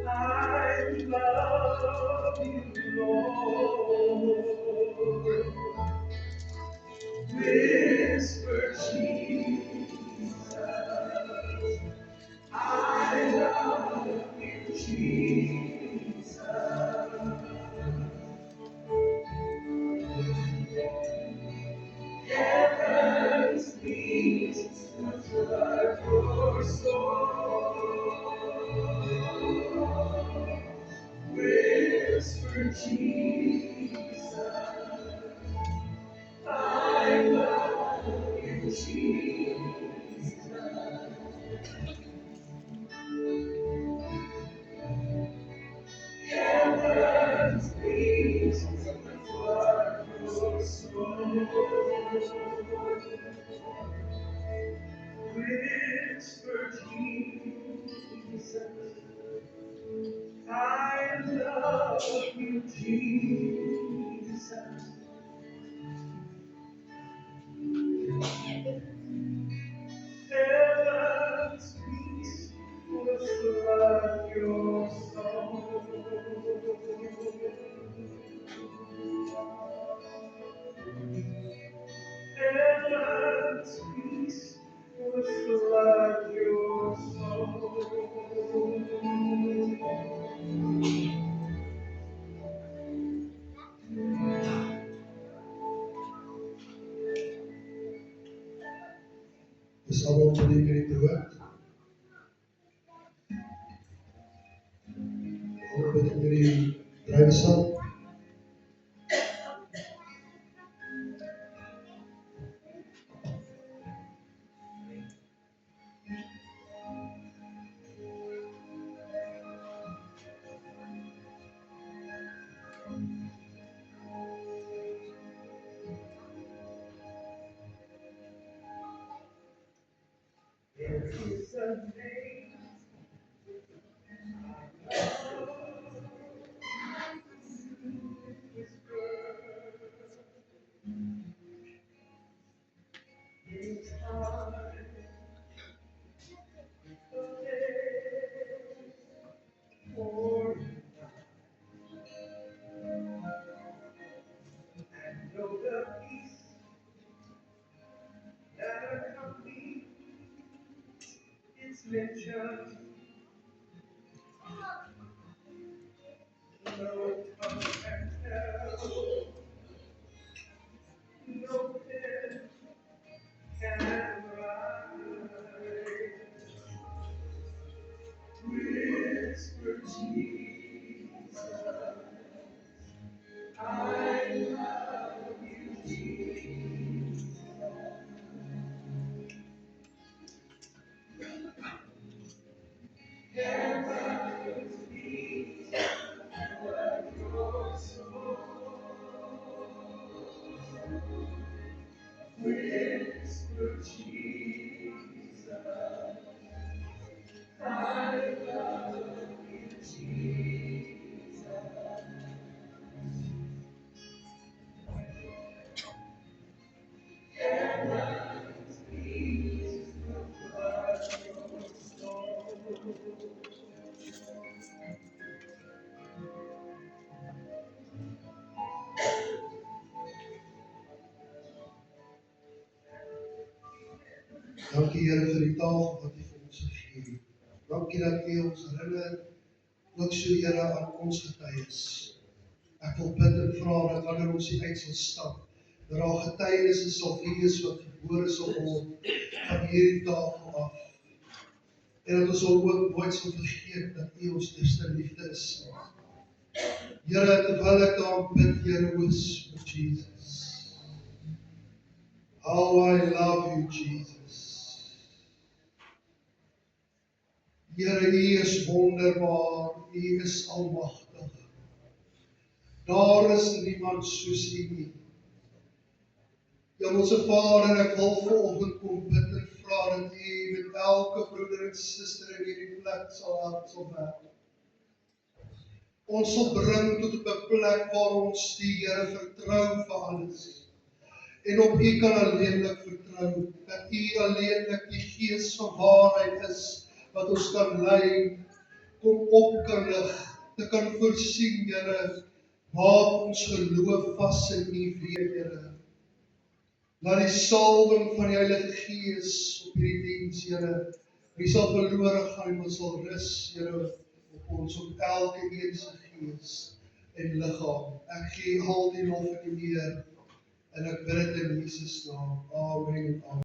I love you, Lord. Whisper, Jesus, I love you, Jesus. Heaven's peace will flood your soul. Whisper, Jesus, I love you, Jesus. Heaven's peace will flood your soul. Whisper, Jesus, I love you, Jesus. Heaven's peace will flood your soul. Heaven's peace will flood your soul. Dis almal wat die brood. Almal wat die druiwesap. Dankie Here vir die tafel wat U vir ons gegee het. Dankie dat U ons herinner, ook so Here aan ons getuies. Ek wil bid en vra dat wanneer ons hier uit sal stap, dat daar getuienisse sal wees wat gebore sal word van hierdie tafel af. En dat ons ook nooit sal vergeet dat U ons eerste liefde is. Here, terwyl ek daar bid, Here, was for Jesus. How I love you, Jesus. Here, U is wonderbaar, U is almagtig. Daar is niemand soos U nie. Hemelse Vader, ek wil vanoggend kom bid en vra dat U met elke broeder en suster in hierdie plek sal werk. Ons sal bring tot op 'n plek waar ons die Here vertrou vir alles. En op U kan alleenlik vertrou, dat U alleenlik die Gees van waarheid is, wat ons kan lei, kom op kan lig, te kan voorsien, Here, maak ons geloof vas in U weer, Here. Laat die salwing van die Heilige Gees op hierdie diens, Here, wie sal verlore gaan, maar sal rus, Here, op ons, op elke een se gees en liggaam. Ek gee al die lof en die eer, en ek bid dit in Jesus naam. Amen.